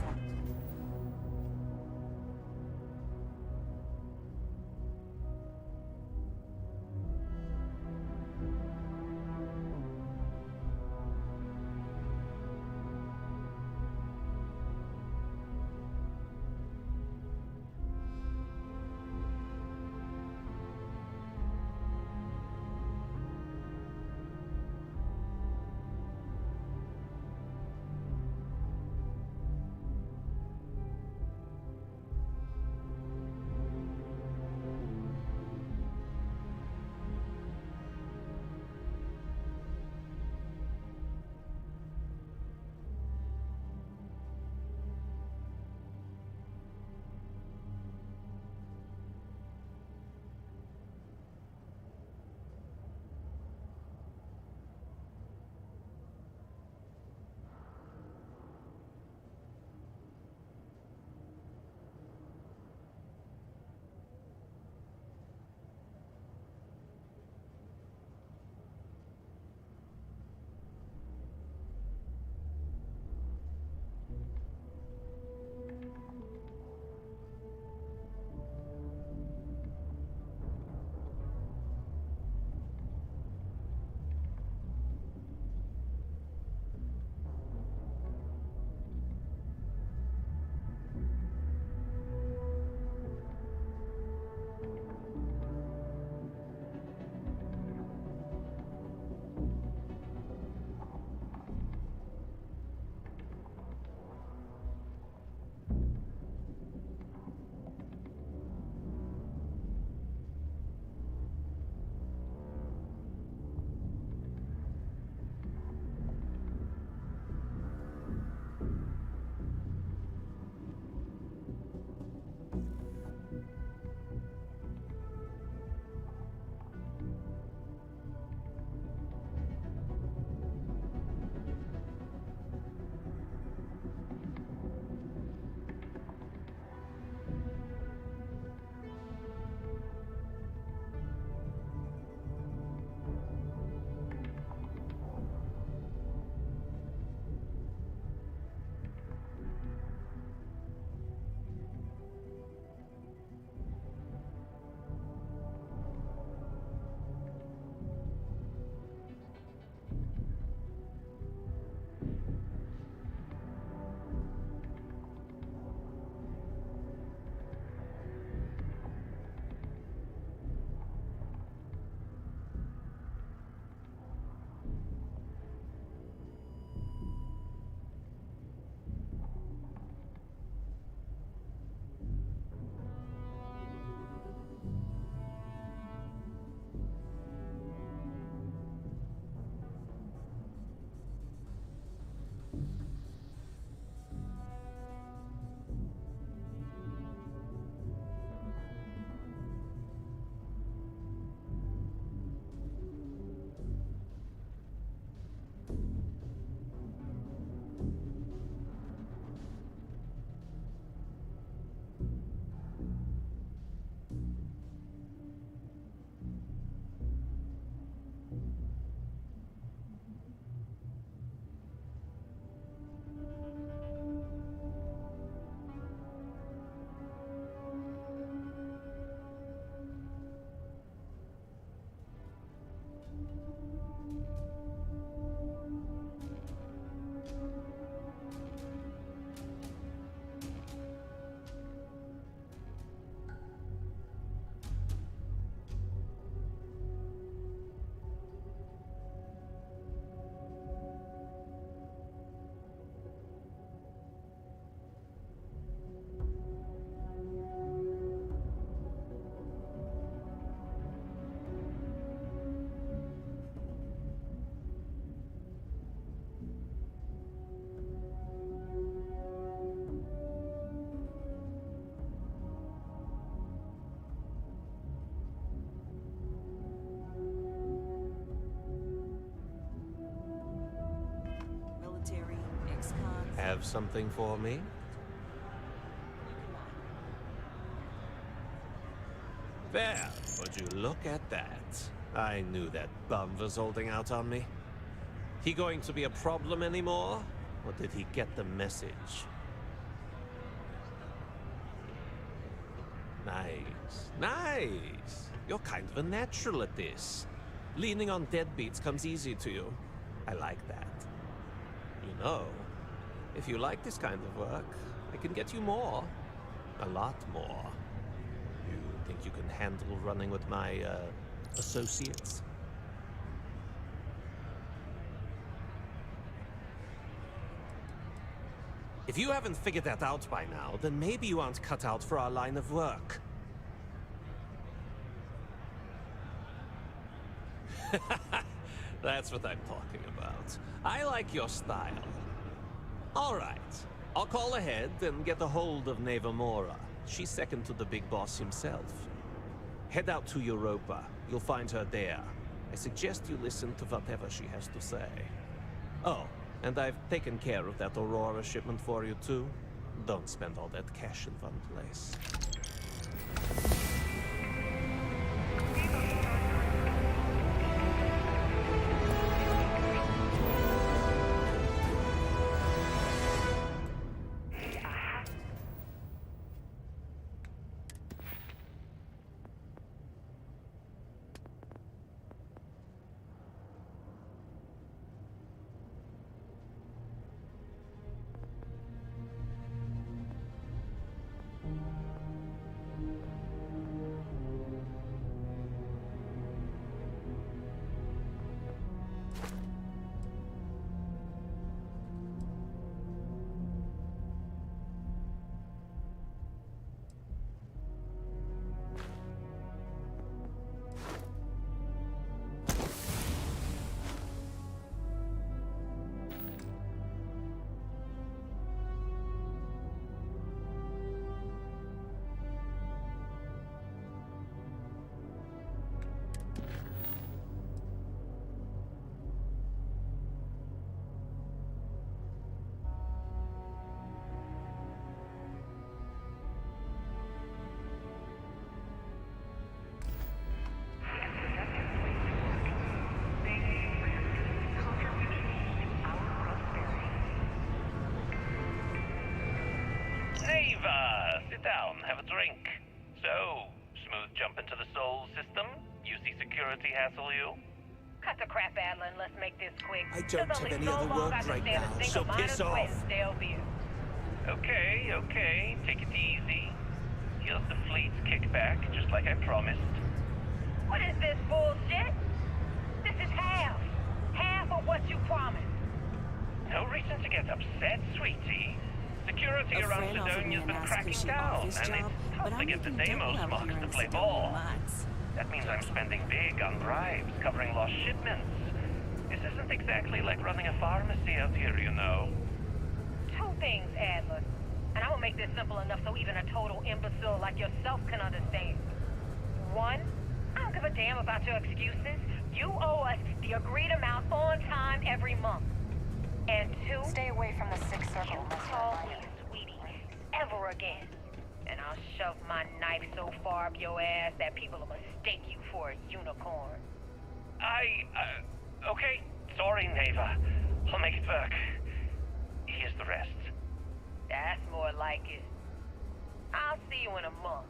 Speaker 25: have something for me? There, would you look at that? I knew that bum was holding out on me. He going to be a problem anymore? Or did he get the message? Nice. Nice. You're kind of a natural at this. Leaning on deadbeats comes easy to you. I like that. You know, if you like this kind of work, I can get you more. A lot more. You think you can handle running with my, associates? If you haven't figured that out by now, then maybe you aren't cut out for our line of work. That's what I'm talking about. I like your style. All right. I'll call ahead and get a hold of Neva Mora. She's second to the big boss himself. Head out to Europa. You'll find her there. I suggest you listen to whatever she has to say. Oh, and I've taken care of that Aurora shipment for you too. Don't spend all that cash in one place.
Speaker 24: Neva, sit down, have a drink. So, smooth jump into the Soul system? UC security hassle you?
Speaker 1: Cut the crap, Adler, and let's make this quick.
Speaker 25: I don't have any other work right now, so piss off.
Speaker 24: Okay, okay, take it easy. Here's the fleet's kickback, just like I promised.
Speaker 1: What is this bullshit? This is half. Half of what you promised.
Speaker 24: No reason to get upset, sweetie. Security around Sidonia's been cracking down, and it's tough to get the Deimos marks to play ball. That means I'm spending big on bribes, covering lost shipments. This isn't exactly like running a pharmacy out here, you know.
Speaker 1: Two things, Adler. And I will make this simple enough so even a total imbecile like yourself can understand. One, I don't give a damn about your excuses. You owe us the agreed amount on time every month. And two,
Speaker 18: stay away from the Sixth Circle,
Speaker 1: you call me sweetie ever again. And I'll shove my knife so far up your ass that people will mistake you for a unicorn.
Speaker 24: Okay. Sorry, Neva. I'll make it work. Here's the rest.
Speaker 1: That's more like it. I'll see you in a month.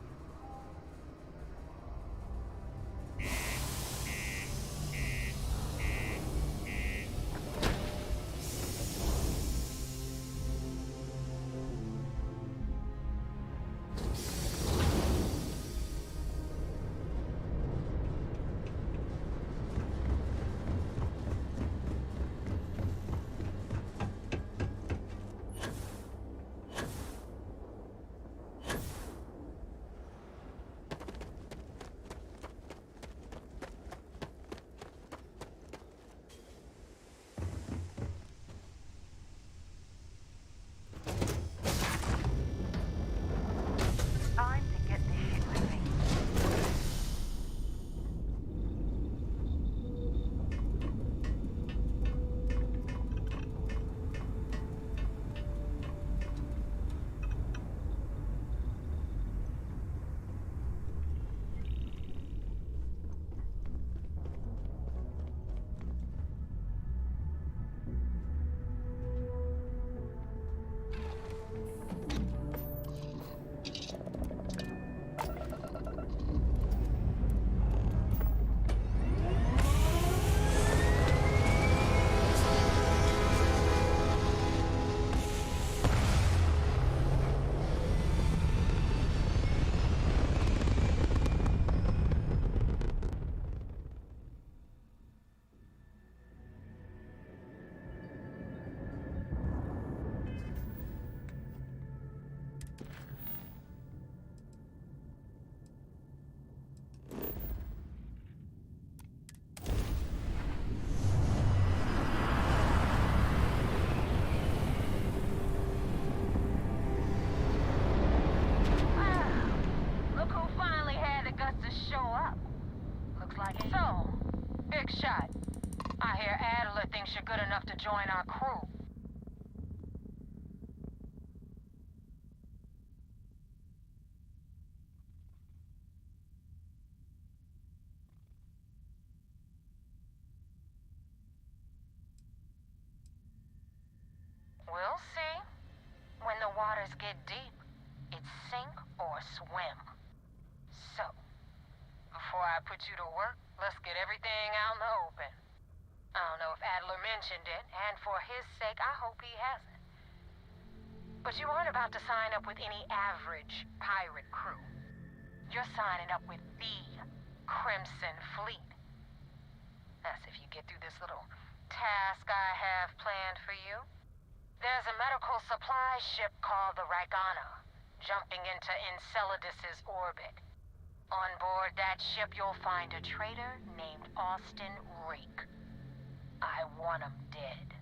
Speaker 18: quick shot. I hear Adler thinks you're good enough to join our crew. We'll see. When the waters get deep, it's sink or swim. So, before I put you to work, let's get everything out in the open. I don't know if Adler mentioned it, and for his sake, I hope he hasn't. But you aren't about to sign up with any average pirate crew. You're signing up with the Crimson Fleet. That's if you get through this little task I have planned for you. There's a medical supply ship called the Ragana, jumping into Enceladus's orbit. On board that ship, you'll find a traitor named Austin Rake. I want him dead.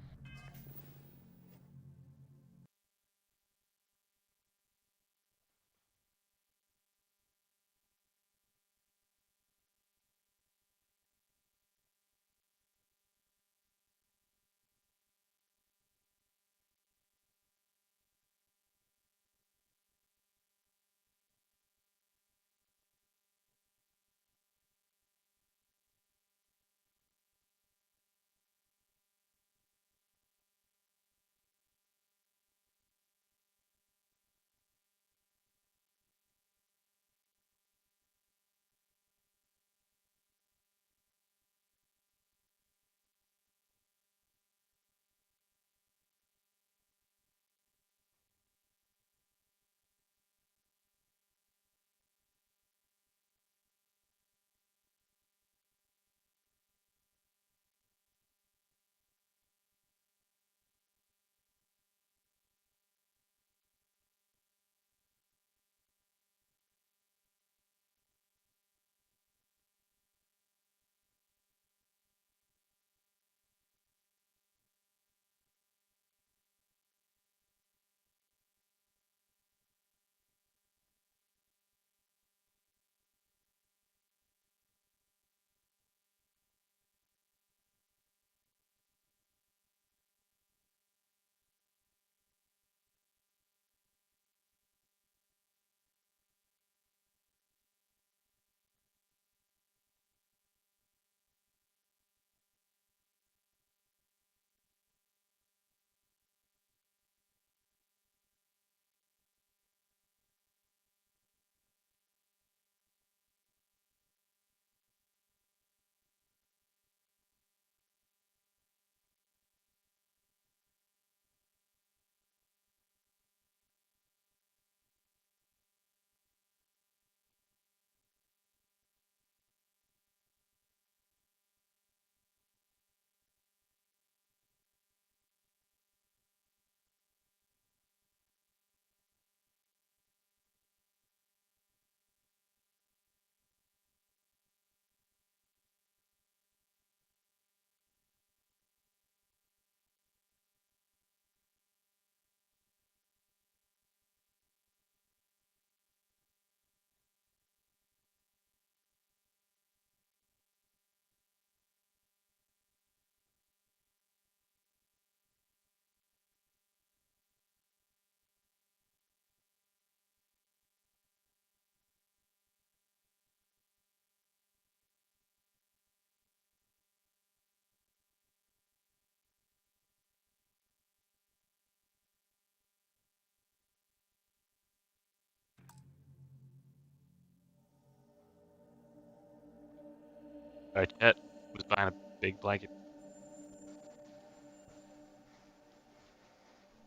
Speaker 23: Alright, Jet was behind a big blanket.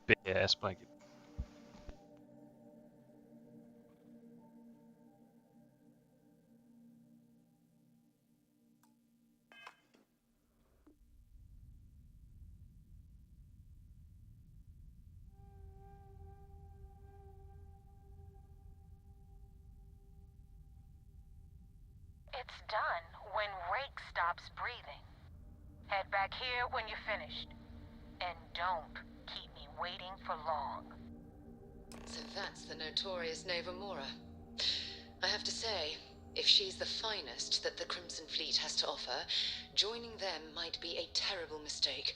Speaker 23: Big ass blanket.
Speaker 18: It's done when Rake stops breathing. Head back here when you're finished. And don't keep me waiting for long.
Speaker 19: So that's the notorious Nova Mora. I have to say,
Speaker 2: If she's the finest that the Crimson Fleet has to offer, joining them might be a terrible mistake.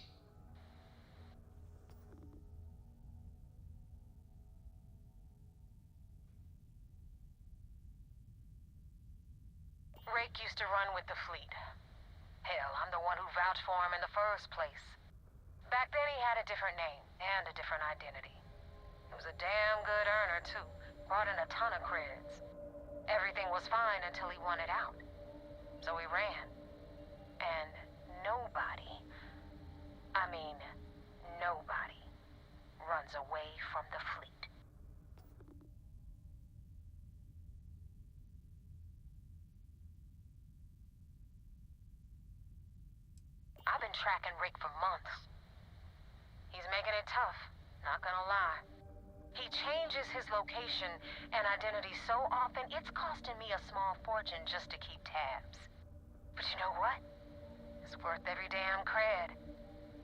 Speaker 18: Rake used to run with the fleet. Hell, I'm the one who vouched for him in the first place. Back then he had a different name and a different identity. He was a damn good earner, too. Brought in a ton of credits. Everything was fine until he wanted out. So he ran. And nobody, I mean, nobody, runs away from the fleet. I've been tracking Rick for months. He's making it tough, not gonna lie. He changes his location and identity so often, it's costing me a small fortune just to keep tabs. But you know what? It's worth every damn cred.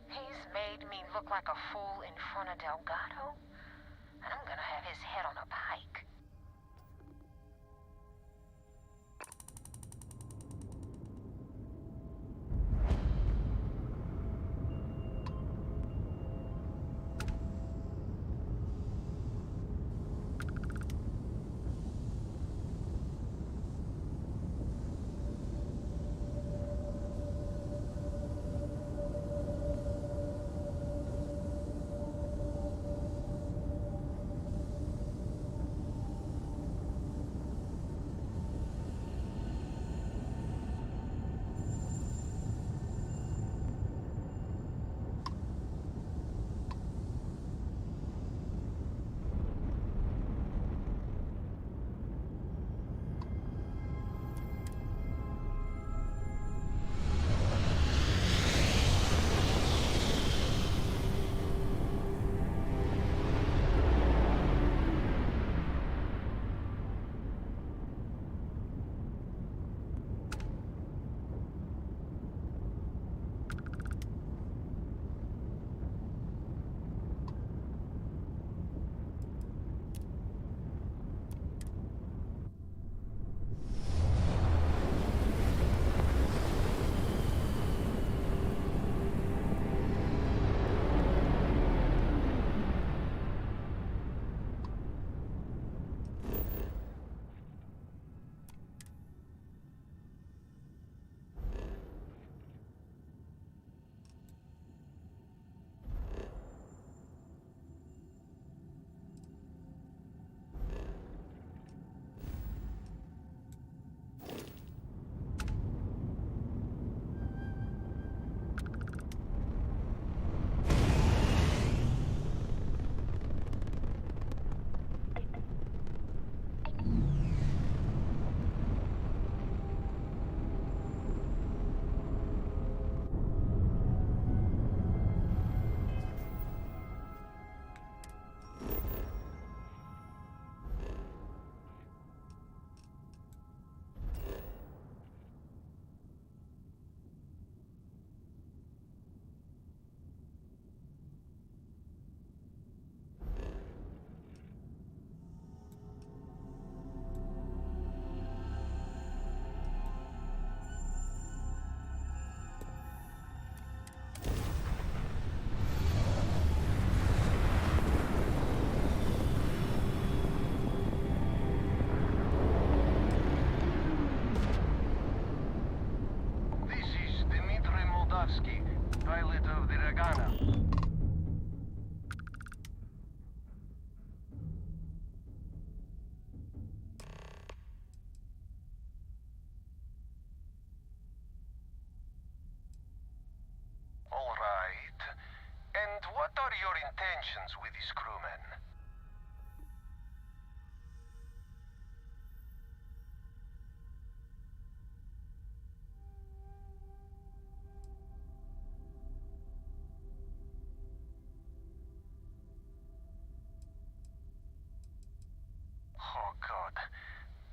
Speaker 18: He's made me look like a fool in front of Delgado, and I'm gonna have his head on a pike.
Speaker 15: Pilot of the Ragana. All right. And what are your intentions with these crewmen? Oh, God.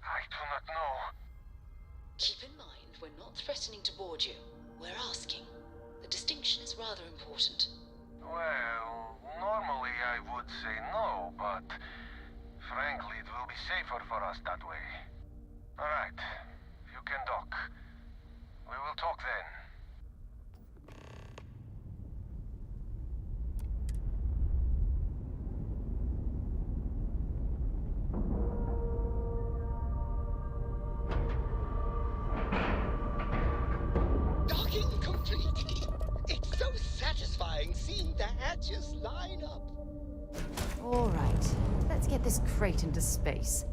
Speaker 15: I do not know.
Speaker 2: Keep in mind, we're not threatening to board you. We're asking. The distinction is rather important.
Speaker 15: Well, normally I would say no, but frankly, it will be safer for us that way. All right. can dock. We will talk then.
Speaker 10: Docking complete. It's so satisfying seeing the hatches line up.
Speaker 6: All right, let's get this crate into space.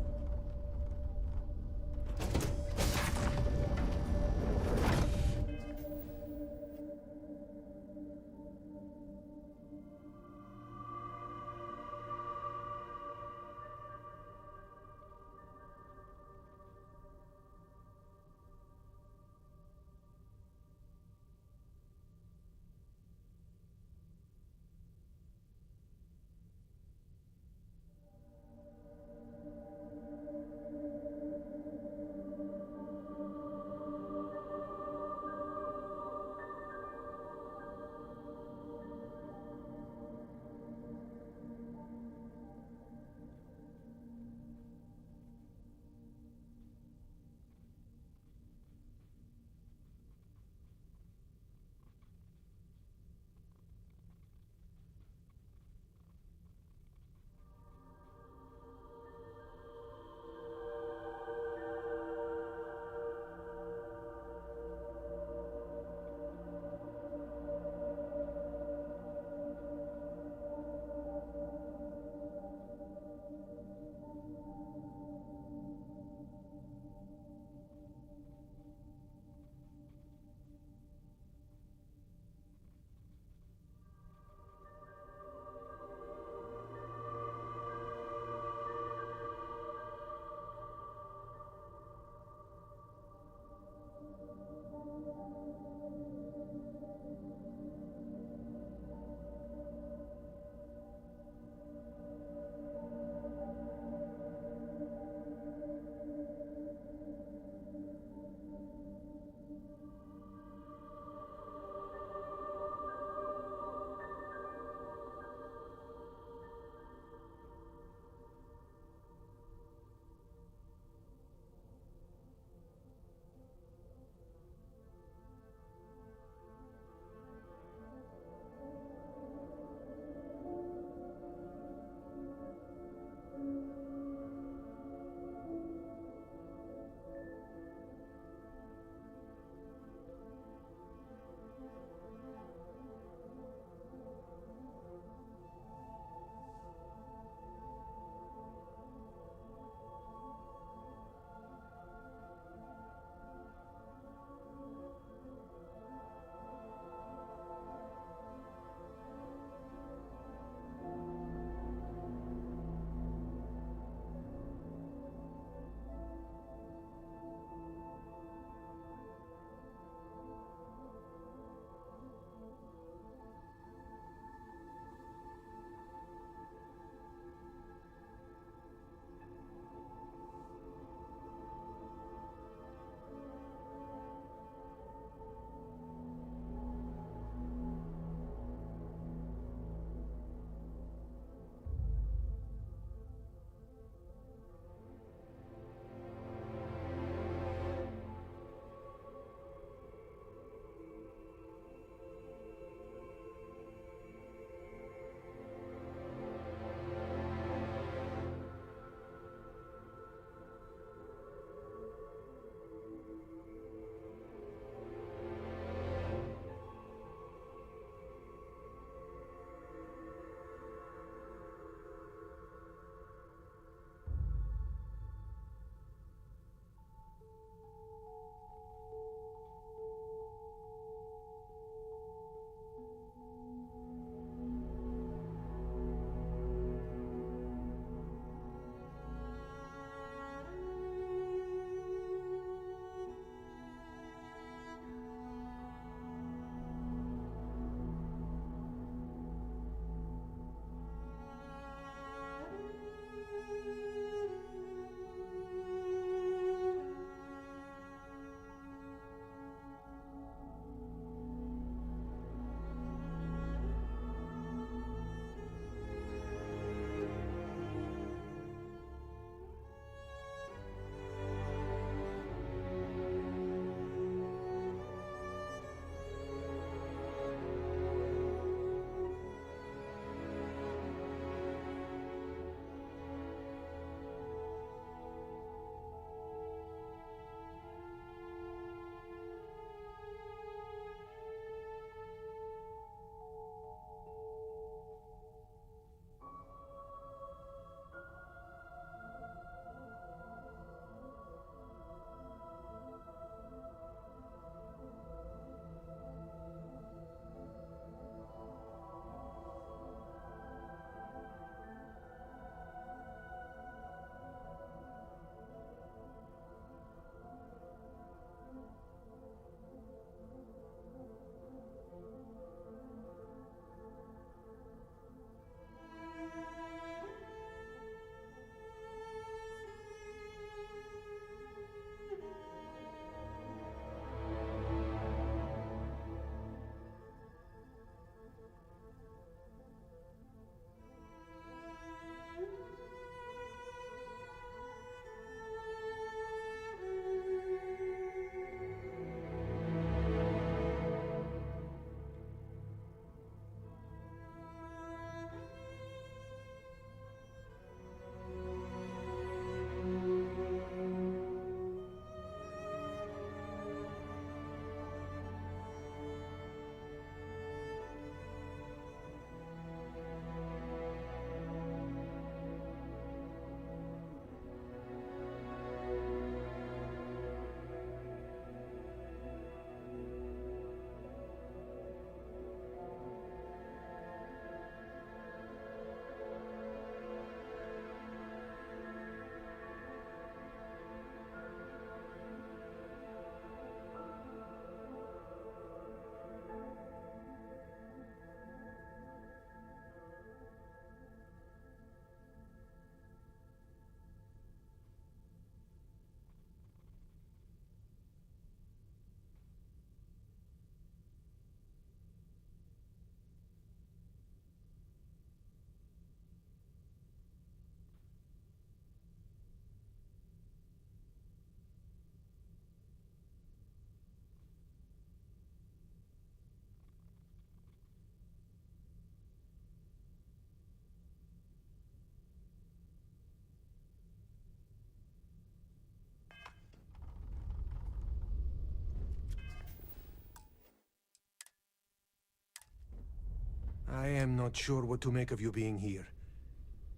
Speaker 15: I am not sure what to make of you being here.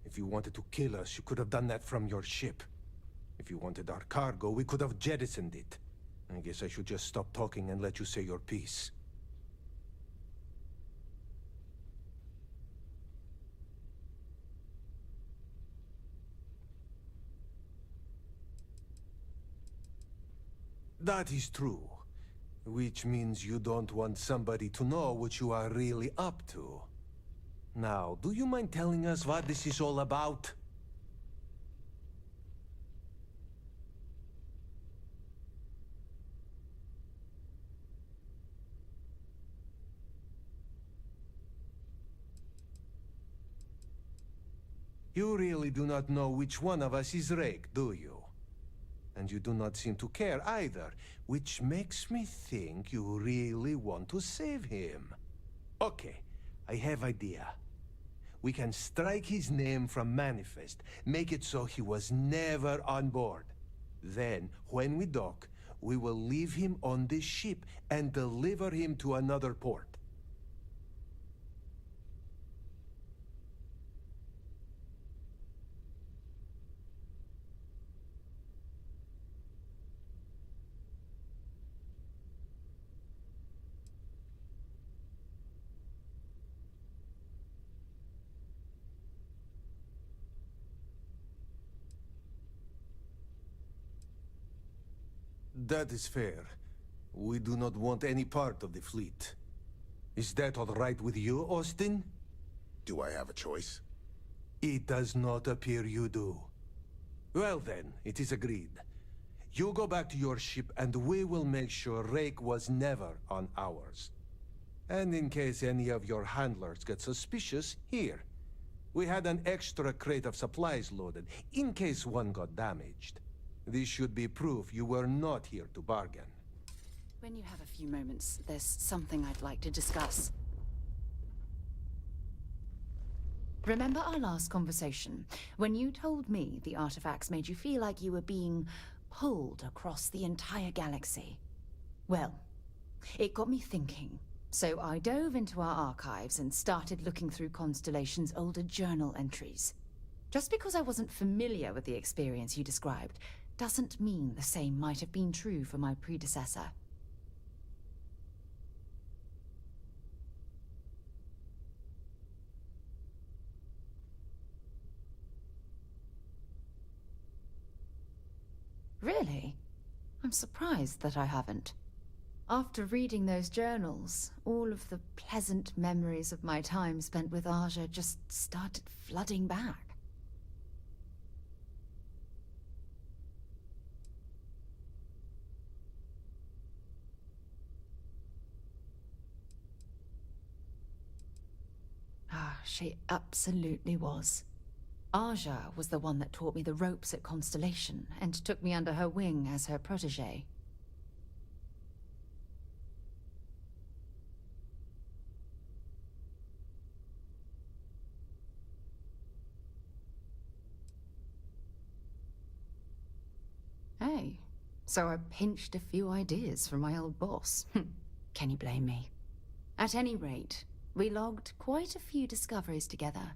Speaker 15: If you wanted to kill us, you could have done that from your ship. If you wanted our cargo, we could have jettisoned it. I guess I should just stop talking and let you say your piece. That is true. Which means you don't want somebody to know what you are really up to. Now, do you mind telling us what this is all about? You really do not know which one of us is Rake, do you? And you do not seem to care either, which makes me think you really want to save him. Okay, I have idea. We can strike his name from Manifest, make it so he was never on board. Then, when we dock, we will leave him on this ship and deliver him to another port. That is fair. We do not want any part of the fleet. Is that all right with you, Austin?
Speaker 7: Do I have a choice?
Speaker 15: It does not appear you do. Well then, it is agreed. You go back to your ship and we will make sure Rake was never on ours. And in case any of your handlers get suspicious, here. We had an extra crate of supplies loaded, in case one got damaged. This should be proof you were not here to bargain.
Speaker 6: When you have a few moments, there's something I'd like to discuss. Remember our last conversation, when you told me the artifacts made you feel like you were being pulled across the entire galaxy? Well, it got me thinking. So I dove into our archives and started looking through Constellation's older journal entries. Just because I wasn't familiar with the experience you described, doesn't mean the same might have been true for my predecessor. Really? I'm surprised that I haven't. After reading those journals, all of the pleasant memories of my time spent with Aja just started flooding back. She absolutely was. Aja was the one that taught me the ropes at Constellation and took me under her wing as her protege. Hey, so I pinched a few ideas from my old boss. Can you blame me? At any rate, we logged quite a few discoveries together,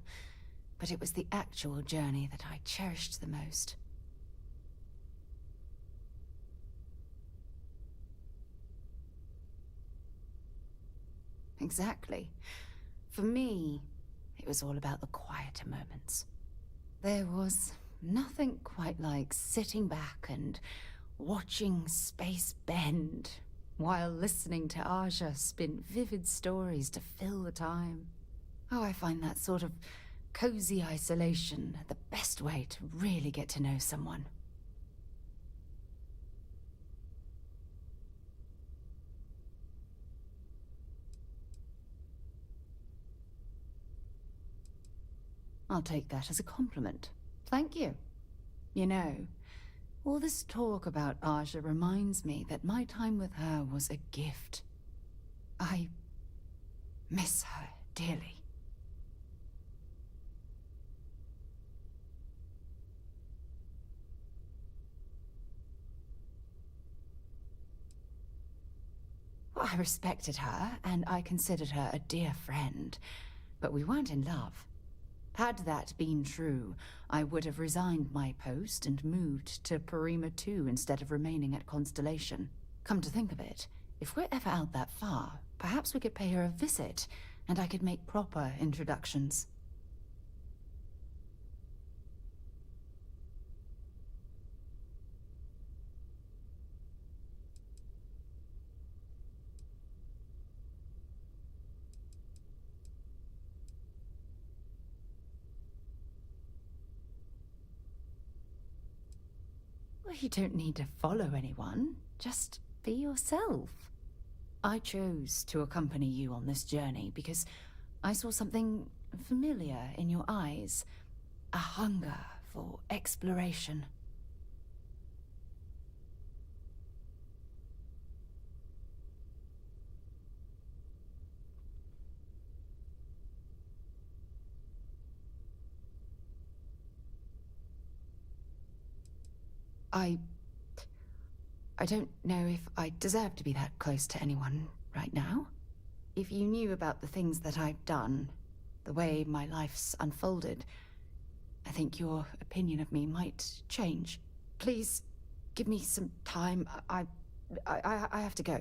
Speaker 6: but it was the actual journey that I cherished the most. Exactly. For me, it was all about the quieter moments. There was nothing quite like sitting back and watching space bend while listening to Aja spin vivid stories to fill the time. Oh, I find that sort of cozy isolation the best way to really get to know someone. I'll take that as a compliment. Thank you. You know, all this talk about Aja reminds me that my time with her was a gift. I miss her dearly. I respected her, and I considered her a dear friend. but we weren't in love. Had that been true, I would have resigned my post and moved to Parima 2 instead of remaining at Constellation. Come to think of it, if we're ever out that far, perhaps we could pay her a visit, and I could make proper introductions. Well, you don't need to follow anyone. Just be yourself. I chose to accompany you on this journey because I saw something familiar in your eyes. A hunger for exploration. I don't know if I deserve to be that close to anyone right now. If you knew about the things that I've done, the way my life's unfolded, I think your opinion of me might change. Please, give me some time. I have to go.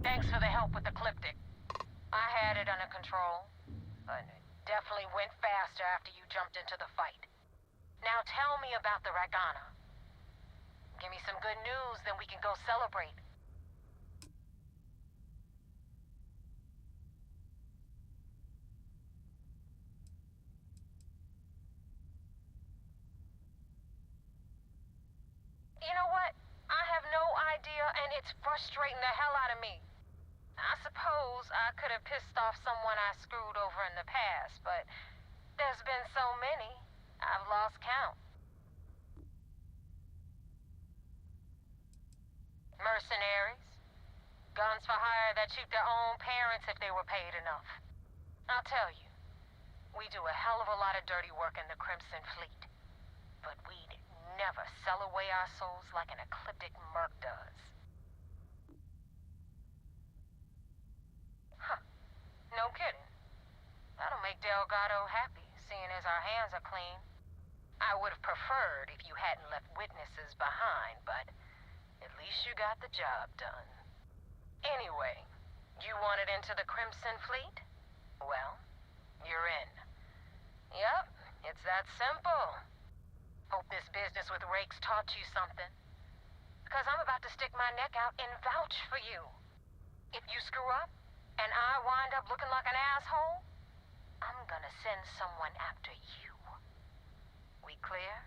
Speaker 18: Thanks for the help with the Cliptic. I had it under control, but Definitely went faster after you jumped into the fight. Now tell me about the Ragana. Give me some good news, then we can go celebrate. You know what? I have no idea, and it's frustrating the hell out of me. I suppose I could have pissed off someone I screwed over in the past, but there's been so many, I've lost count. Mercenaries. Guns for hire that shoot their own parents if they were paid enough. I'll tell you, we do a hell of a lot of dirty work in the Crimson Fleet. But we'd never sell away our souls like an ecliptic merc does. Huh. No kidding. That'll make Delgado happy, seeing as our hands are clean. I would have preferred if you hadn't left witnesses behind, but at least you got the job done. Anyway, you wanted into the Crimson Fleet? Well, you're in. Yep, it's that simple. Hope this business with Rakes taught you something. Because I'm about to stick my neck out and vouch for you. If you screw up, and I wind up looking like an asshole, I'm gonna send someone after you. We clear?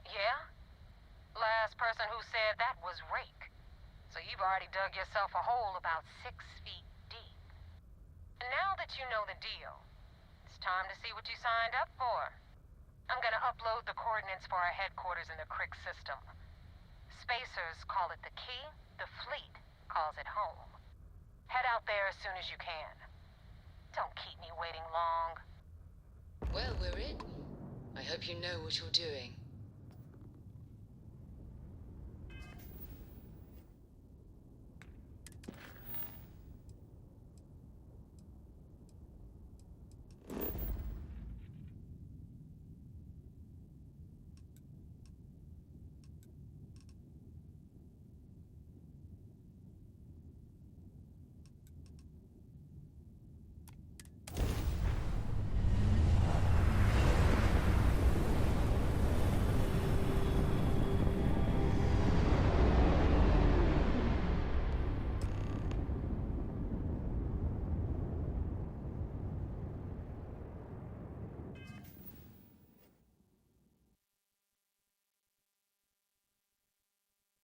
Speaker 18: Yeah? Last person who said that was Rake. So you've already dug yourself a hole about 6 feet deep. And now that you know the deal, it's time to see what you signed up for. I'm gonna upload the coordinates for our headquarters in the Crick system. Spacers call it the key, the fleet calls it home. Head out there as soon as you can. Don't keep me waiting long.
Speaker 2: Well, we're in. I hope you know what you're doing.